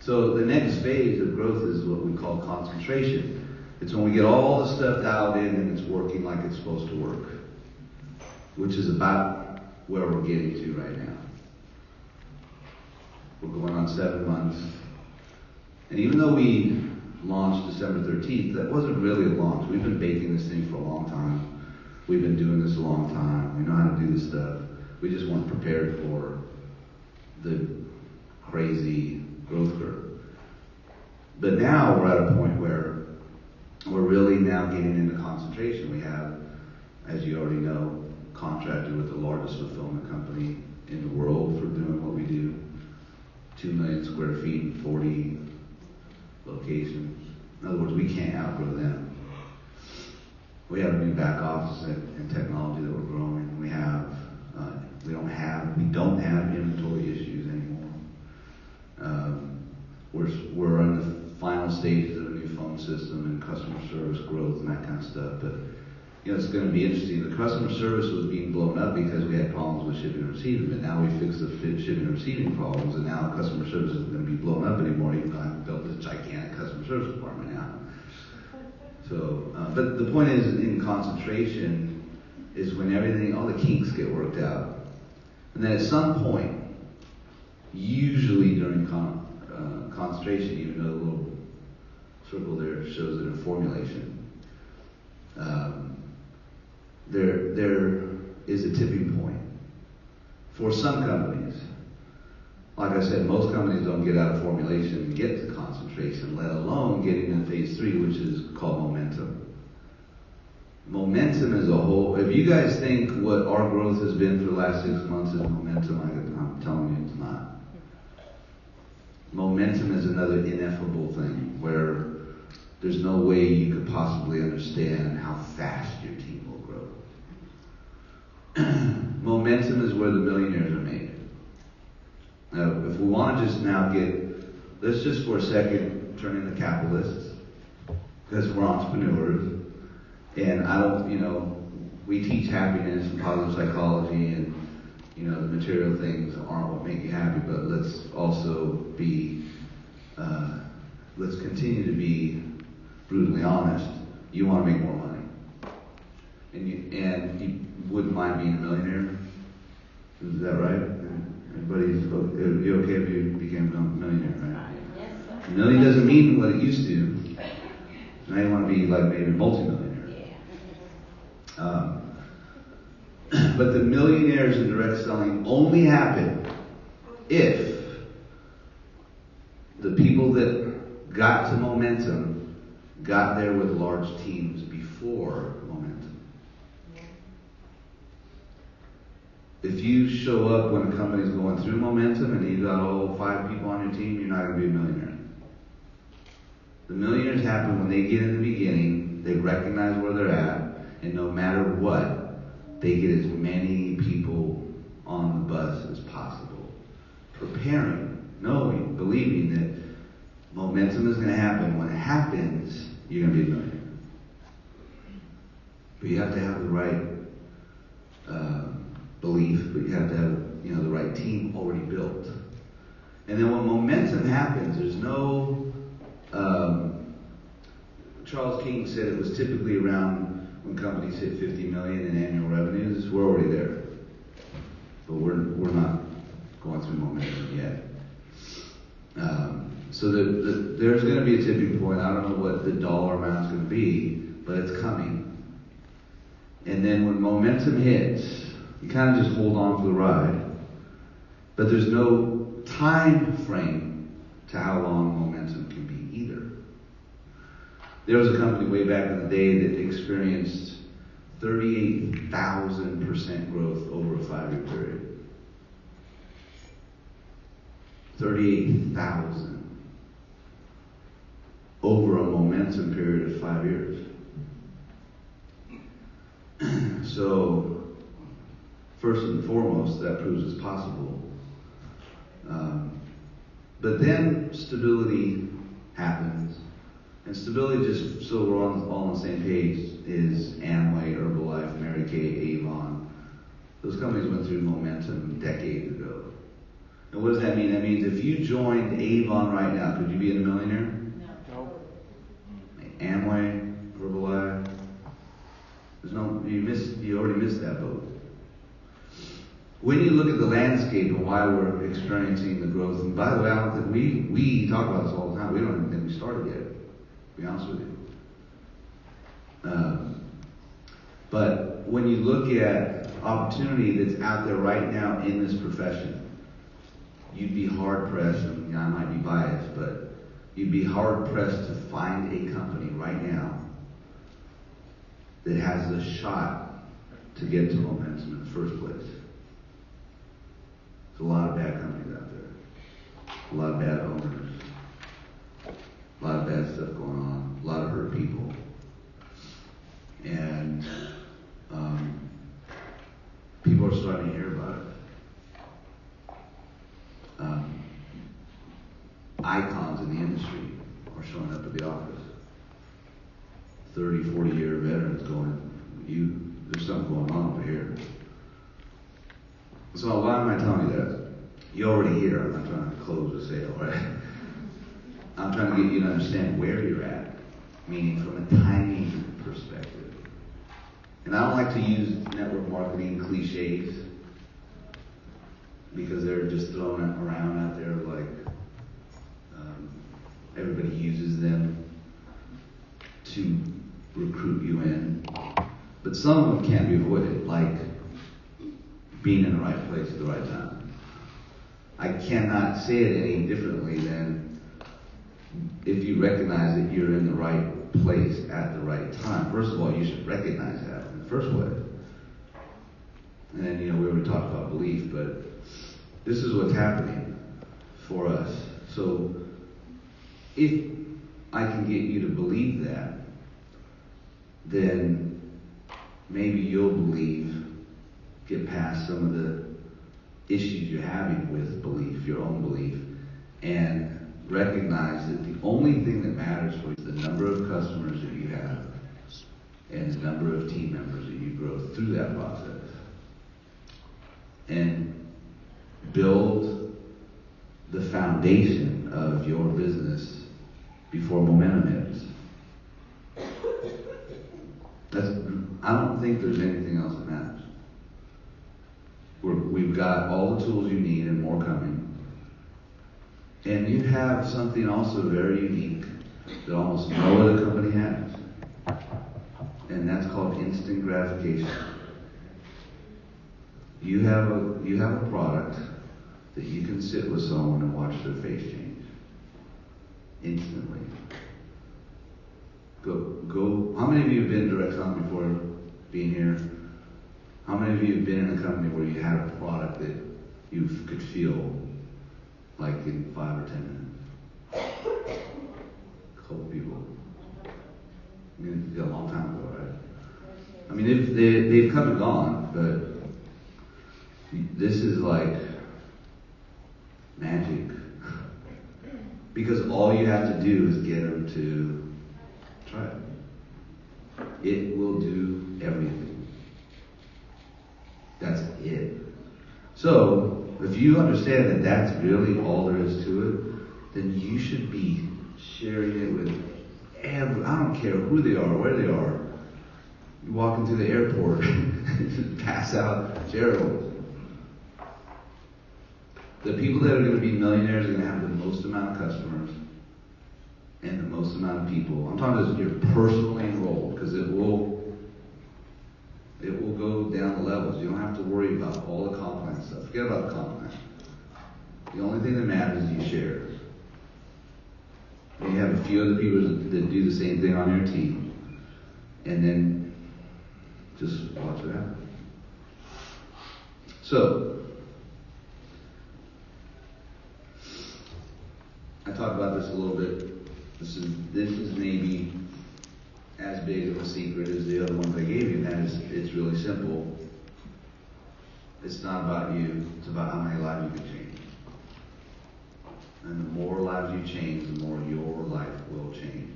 So the next phase of growth is what we call concentration. It's when we get all the stuff dialed in and it's working like it's supposed to work, which is about where we're getting to right now. We're going on 7 months. And even though we launched December 13th, that wasn't really a launch. We've been baking this thing for a long time. We've been doing this a long time. We know how to do this stuff. We just weren't prepared for the crazy growth curve. But now we're at a point where we're really now getting into concentration. We have, as you already know, contracted with the largest fulfillment company in the world for doing what we do. 2 million square feet, 40 locations. In other words, we can't outgrow them. We have a new back office and technology that we're growing. We don't have inventory issues anymore. We're in the final stages of a new phone system and customer service growth and that kind of stuff. But it's going to be interesting. The customer service was being blown up because we had problems with shipping and receiving, but now we fixed the shipping and receiving problems, and now customer service isn't going to be blown up anymore, even though I've built this gigantic customer service department now. So, but the point is, in concentration, is when everything, all the kinks get worked out. And then at some point, usually during concentration, even though the little circle there shows it in formulation, there is a tipping point. For some companies, like I said, most companies don't get out of formulation and get to concentration, let alone getting into phase 3, which is called momentum. Momentum as a whole, if you guys think what our growth has been for the last 6 months is momentum, I'm telling you it's not. Momentum is another ineffable thing where there's no way you could possibly understand how fast your team will grow. Momentum is where the millionaires are made. Now, if we want to just now let's just for a second turn into capitalists, because we're entrepreneurs, and I don't, we teach happiness and positive psychology, and the material things aren't what make you happy, but let's also be, let's continue to be brutally honest. You want to make more money, and you wouldn't mind being a millionaire. Is that right? Everybody's you okay if you became a millionaire, right? Yes, sir. A million doesn't mean what it used to. Now you want to be like maybe a multimillionaire. But the millionaires in direct selling only happen if the people that got to momentum got there with large teams before momentum. If you show up when a company's going through momentum and you've got all 5 people on your team, you're not going to be a millionaire. The millionaires happen when they get in the beginning, they recognize where they're at, and no matter what, they get as many people on the bus as possible. Preparing, knowing, believing that momentum is going to happen. When it happens, you're going to be a millionaire. But you have to have the right belief, but you have to have the right team already built. And then when momentum happens, there's no Charles King said it was typically around when companies hit 50 million in annual revenues. We're already there, but we're not going through momentum yet. So there's going to be a tipping point. I don't know what the dollar amount's going to be, but it's coming. And then when momentum hits, you kind of just hold on for the ride. But there's no time frame to how long momentum can be either. There was a company way back in the day that experienced 38,000% growth over a 5-year period. 38,000 over a momentum period of 5 years. So, first and foremost, that proves it's possible. But then stability happens. And stability, just so we're all on the same page, is Amway, Herbalife, Mary Kay, Avon. Those companies went through momentum decades ago. And what does that mean? That means if you joined Avon right now, could you be a millionaire? No. Amway, Herbalife. You already missed that boat. When you look at the landscape and why we're experiencing the growth, and by the way, I don't think we talk about this all the time. We don't even think we started yet. To be honest with you. But when you look at opportunity that's out there right now in this profession, you'd be hard pressed, and I might be biased, but you'd be hard pressed to find a company right now that has the shot to get to momentum in the first place. There's a lot of bad companies out there. A lot of bad owners. A lot of bad stuff going on. A lot of hurt people. And people are starting to hear about it. Icons in the industry are showing up at the office. 30, 40-year veterans going, there's something going on over here. So why am I telling you that? You're already here. I'm not trying to close the sale, right? I'm trying to get you to understand where you're at, meaning from a timing perspective. And I don't like to use network marketing cliches because they're just thrown around out there like everybody uses them to recruit you in. But some of them can't be avoided, like being in the right place at the right time. I cannot say it any differently than if you recognize that you're in the right place at the right time. First of all, you should recognize that in the first place. And then, we already talked about belief, but this is what's happening for us. So, if I can get you to believe that, then maybe you'll get past some of the issues you're having with belief, your own belief, and recognize that the only thing that matters for you is the number of customers that you have and the number of team members that you grow through that process. And build the foundation of your business before momentum hits. I don't think there's anything else that matters. We've got all the tools you need and more coming. And you have something also very unique that almost no other company has. And that's called instant gratification. You have a product that you can sit with someone and watch their face change. Instantly. Go. How many of you have been direct selling before being here? How many of you have been in a company where you had a product that you could feel like in 5 or 10 minutes? A couple people. I mean, it's a long time ago, right? I mean, they've come and gone, but this is like magic. Because all you have to do is get them to try it. It will do everything. That's it. So, if you understand that that's really all there is to it, then you should be sharing it with I don't care who they are, where they are. You walk into the airport, pass out, share it with them. The people that are going to be millionaires are going to have the most amount of customers and the most amount of people. I'm talking about you're personally enrolled, because it will go down the levels. You don't have to worry about all the comp plan stuff. Forget about the comp plan. The only thing that matters is you share. And you have a few other people that do the same thing on your team. And then just watch it happen. So, I talked about this a little bit. This is maybe as big of a secret as the other ones I gave you, and that is, it's really simple. It's not about you, it's about how many lives you can change. And the more lives you change, the more your life will change.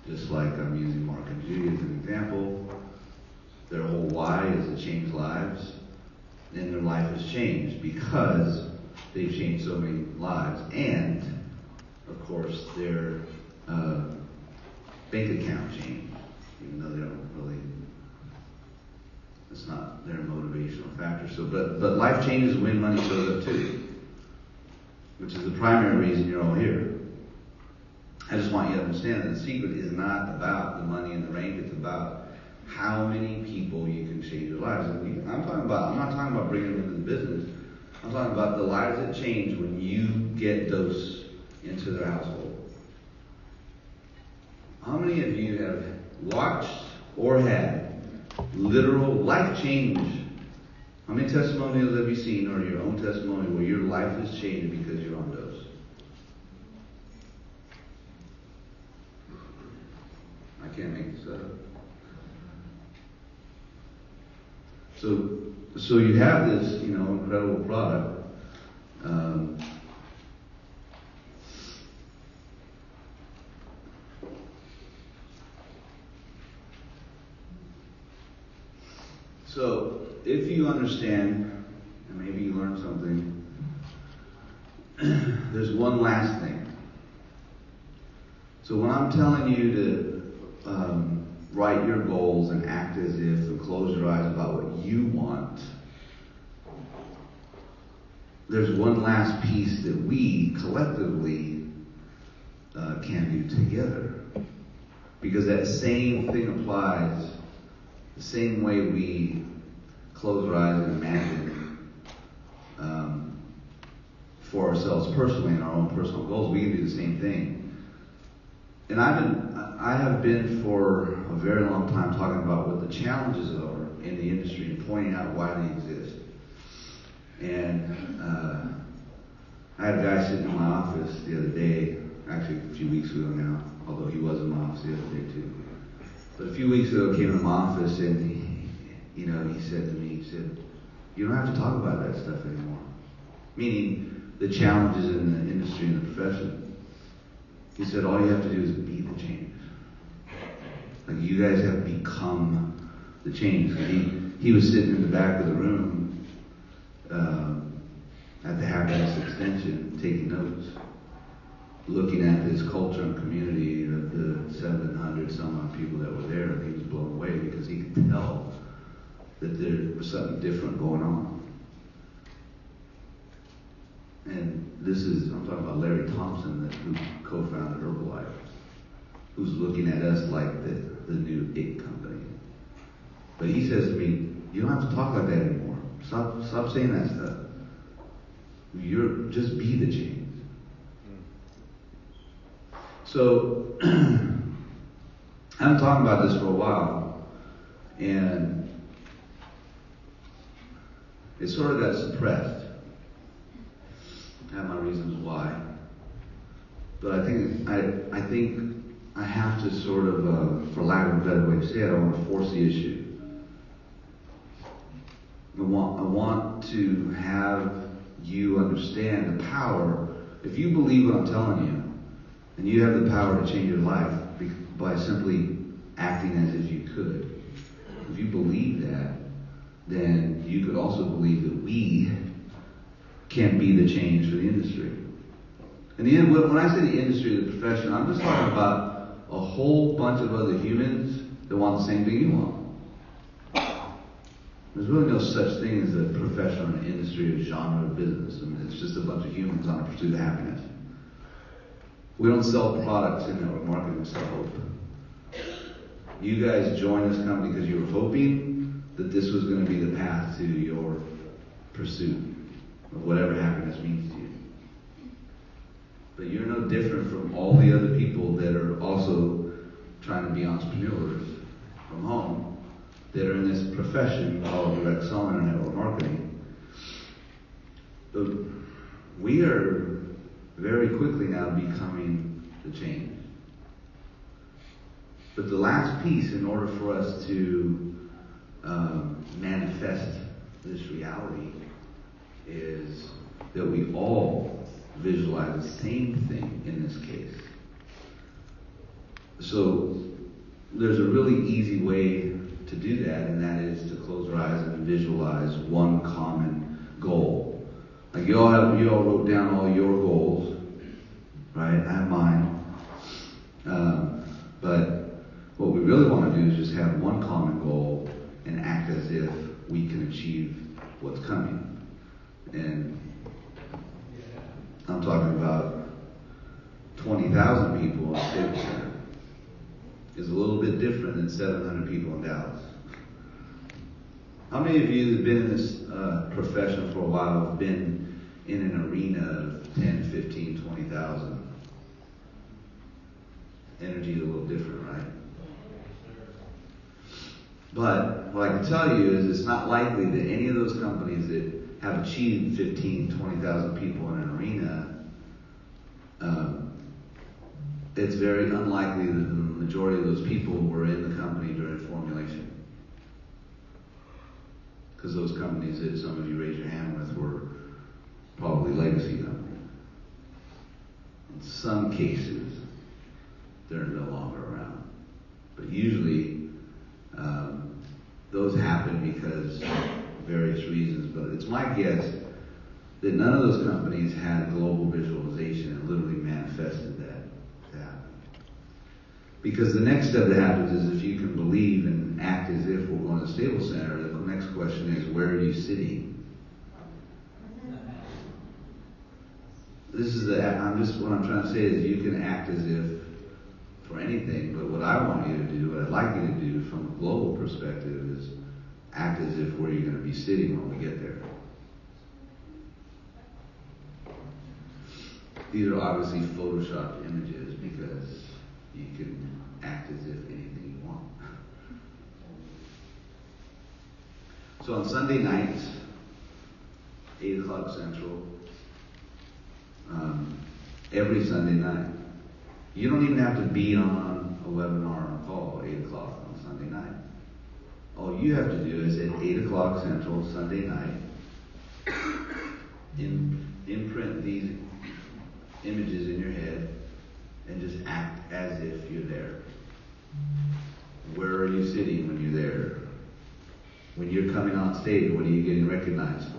Just like I'm using Mark and Judy as an example. Their whole why is to change lives, and their life has changed because they've changed so many lives, and of course their bank account changed, even though they don't really, it's not their motivational factor. So, but life changes when money shows up too, which is the primary reason you're all here. I just want you to understand that the secret is not about the money and the rank, it's about how many people you can change their lives. And I'm not talking about bringing them into the business. I'm talking about the lives that change when you get those into their household. How many of you have watched or had literal life change? How many testimonials have you seen, or your own testimony, where your life has changed because you're on dose? I can't make this up. So you have this, incredible product. So, if you understand, and maybe you learned something, there's one last thing. So when I'm telling you to write your goals and act as if and close your eyes about what you want, there's one last piece that we collectively can do together. Because that same thing applies the same way we close our eyes and imagine for ourselves personally and our own personal goals. We can do the same thing. And I have been for a very long time talking about what the challenges are in the industry and pointing out why they exist. And I had a guy sitting in my office the other day, actually a few weeks ago now, although he was in my office the other day too. But a few weeks ago, he came in my office and he said to me, he said, "You don't have to talk about that stuff anymore." Meaning the challenges in the industry and the profession. He said, "All you have to do is be the change. Like, you guys have become the change." He was sitting in the back of the room at the Happiness Extension taking notes, looking at this culture and community of the 700 some odd people that were there, and he was blown away because he could tell that there was something different going on. And I'm talking about Larry Thompson, who co-founded Herbalife, who's looking at us like the new IT company. But he says to me, "You don't have to talk like that anymore. Stop saying that stuff. Just be the change." So, I've been talking about this for a while, and it sort of got suppressed. I have my reasons why, but I think I have to sort of, for lack of a better way to say it, I want to force the issue. I want to have you understand the power. If you believe what I'm telling you, and you have the power to change your life by simply acting as if you could, if you believe that, then you could also believe that we can be the change for the industry. And when I say the industry, the profession, I'm just talking about a whole bunch of other humans that want the same thing you want. There's really no such thing as a profession or an industry or genre of business. I mean, it's just a bunch of humans on a pursuit of happiness. We don't sell products in network marketing, we sell hope. You guys joined this company because you were hoping that this was going to be the path to your pursuit of whatever happiness means to you. But you're no different from all the other people that are also trying to be entrepreneurs from home, that are in this profession called direct selling or network marketing. But we are very quickly now becoming the change. But the last piece, in order for us to manifest this reality, is that we all visualize the same thing in this case. So there's a really easy way to do that, and that is to close our eyes and visualize one common goal. Like you all wrote down all your goals, right? I have mine. But what we really want to do is just have one common goal and act as if we can achieve what's coming. And I'm talking about 20,000 people in Staples Center. Is a little bit different than 700 people in Dallas. How many of you that have been in this profession for a while have been in an arena of 10, 15, 20,000? Energy is a little different, right? But what I can tell you is it's not likely that any of those companies that have achieved 15, 20,000 people in an arena, it's very unlikely that the majority of those people were in the company during formulation. Because those companies that some of you raised your hand with were probably legacy companies. In some cases, they're no longer around. But usually, those happen because of various reasons, but it's my guess that none of those companies had global visualization and literally manifested that to happen. Because the next step that happens is if you can believe and act as if we're going to the Stable Center, the next question is, where are you sitting? What I'm trying to say is you can act as if for anything, but what I want you to do, what I'd like you to do from a global perspective is act as if where you're going to be sitting when we get there. These are obviously photoshopped images because you can act as if anything you want. So on Sunday nights, 8 o'clock Central, every Sunday night, you don't even have to be on a webinar or a call at 8 o'clock on Sunday night. All you have to do is at 8 o'clock Central Sunday night, imprint these images in your head and just act as if you're there. Where are you sitting when you're there? When you're coming on stage, what are you getting recognized for?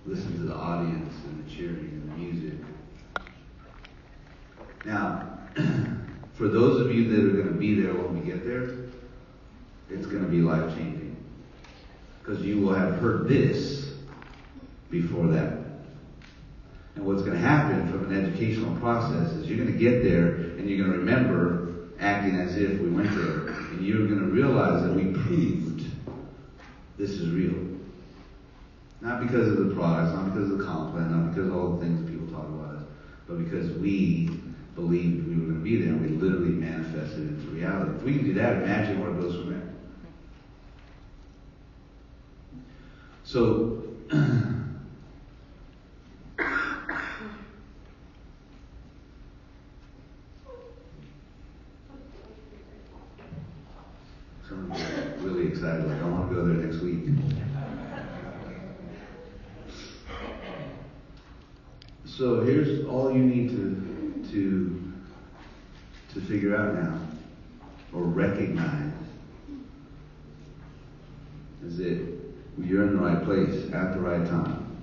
Listen to the audience and the cheering and the music. Now, for those of you that are going to be there when we get there, it's going to be life-changing. Because you will have heard this before that. And what's going to happen from an educational process is you're going to get there and you're going to remember acting as if we went there. And you're going to realize that we proved this is real. Not because of the products, not because of the comp plan, not because of all the things that people talk about us, but because we believed we were going to be there and we literally manifested it into reality. If we can do that, imagine where it goes from there. So, someone's really excited, like I want to go there next week. So here's all you need to figure out now, or recognize, is that you're in the right place at the right time.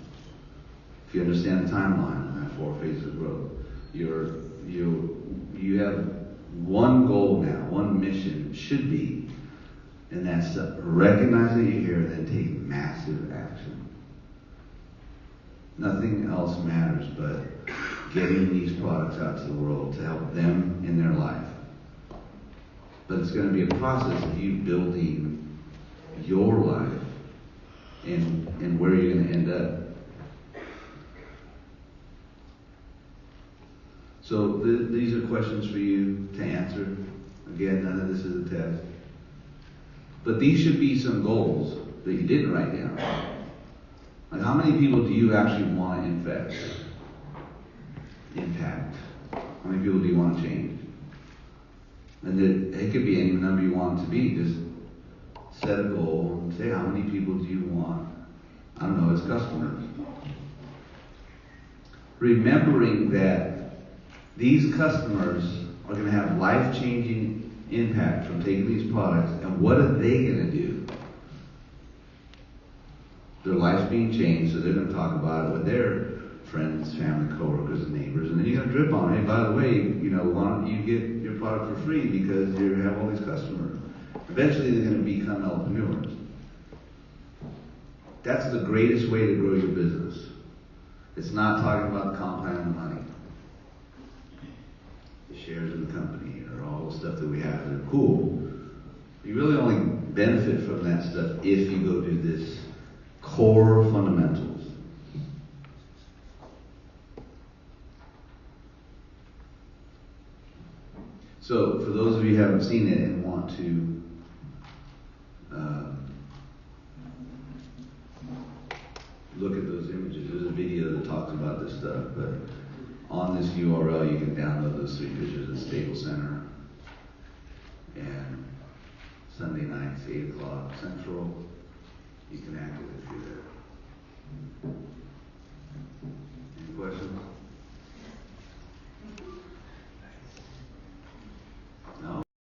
If you understand the timeline on that 4 phases of growth, you have one goal now, one mission should be, and that's to recognize that you're here and then take massive action. Nothing else matters but getting these products out to the world to help them in their life. But it's going to be a process of you building your life and where you're going to end up. So these are questions for you to answer. Again, none of this is a test. But these should be some goals that you didn't write down. Like, how many people do you actually want to impact? How many people do you want to change? And it could be any number you want it to be. Just set a goal and say, how many people do you want? I don't know, as customers. Remembering that these customers are going to have life-changing impact from taking these products, and what are they going to do? Their life's being changed, so they're going to talk about it with their friends, family, coworkers, and neighbors, and then you're going to drip on it. Hey, by the way, why don't you get your product for free because you have all these customers? Eventually, they're going to become entrepreneurs. That's the greatest way to grow your business. It's not talking about the compound money, the shares in the company, or all the stuff that we have that are cool. You really only benefit from that stuff if you go do this core fundamentals. So, for those of you who haven't seen it and want to look at those images, there's a video that talks about this stuff, but on this URL you can download those 3 pictures of Stable Center and Sunday nights, 8 o'clock Central.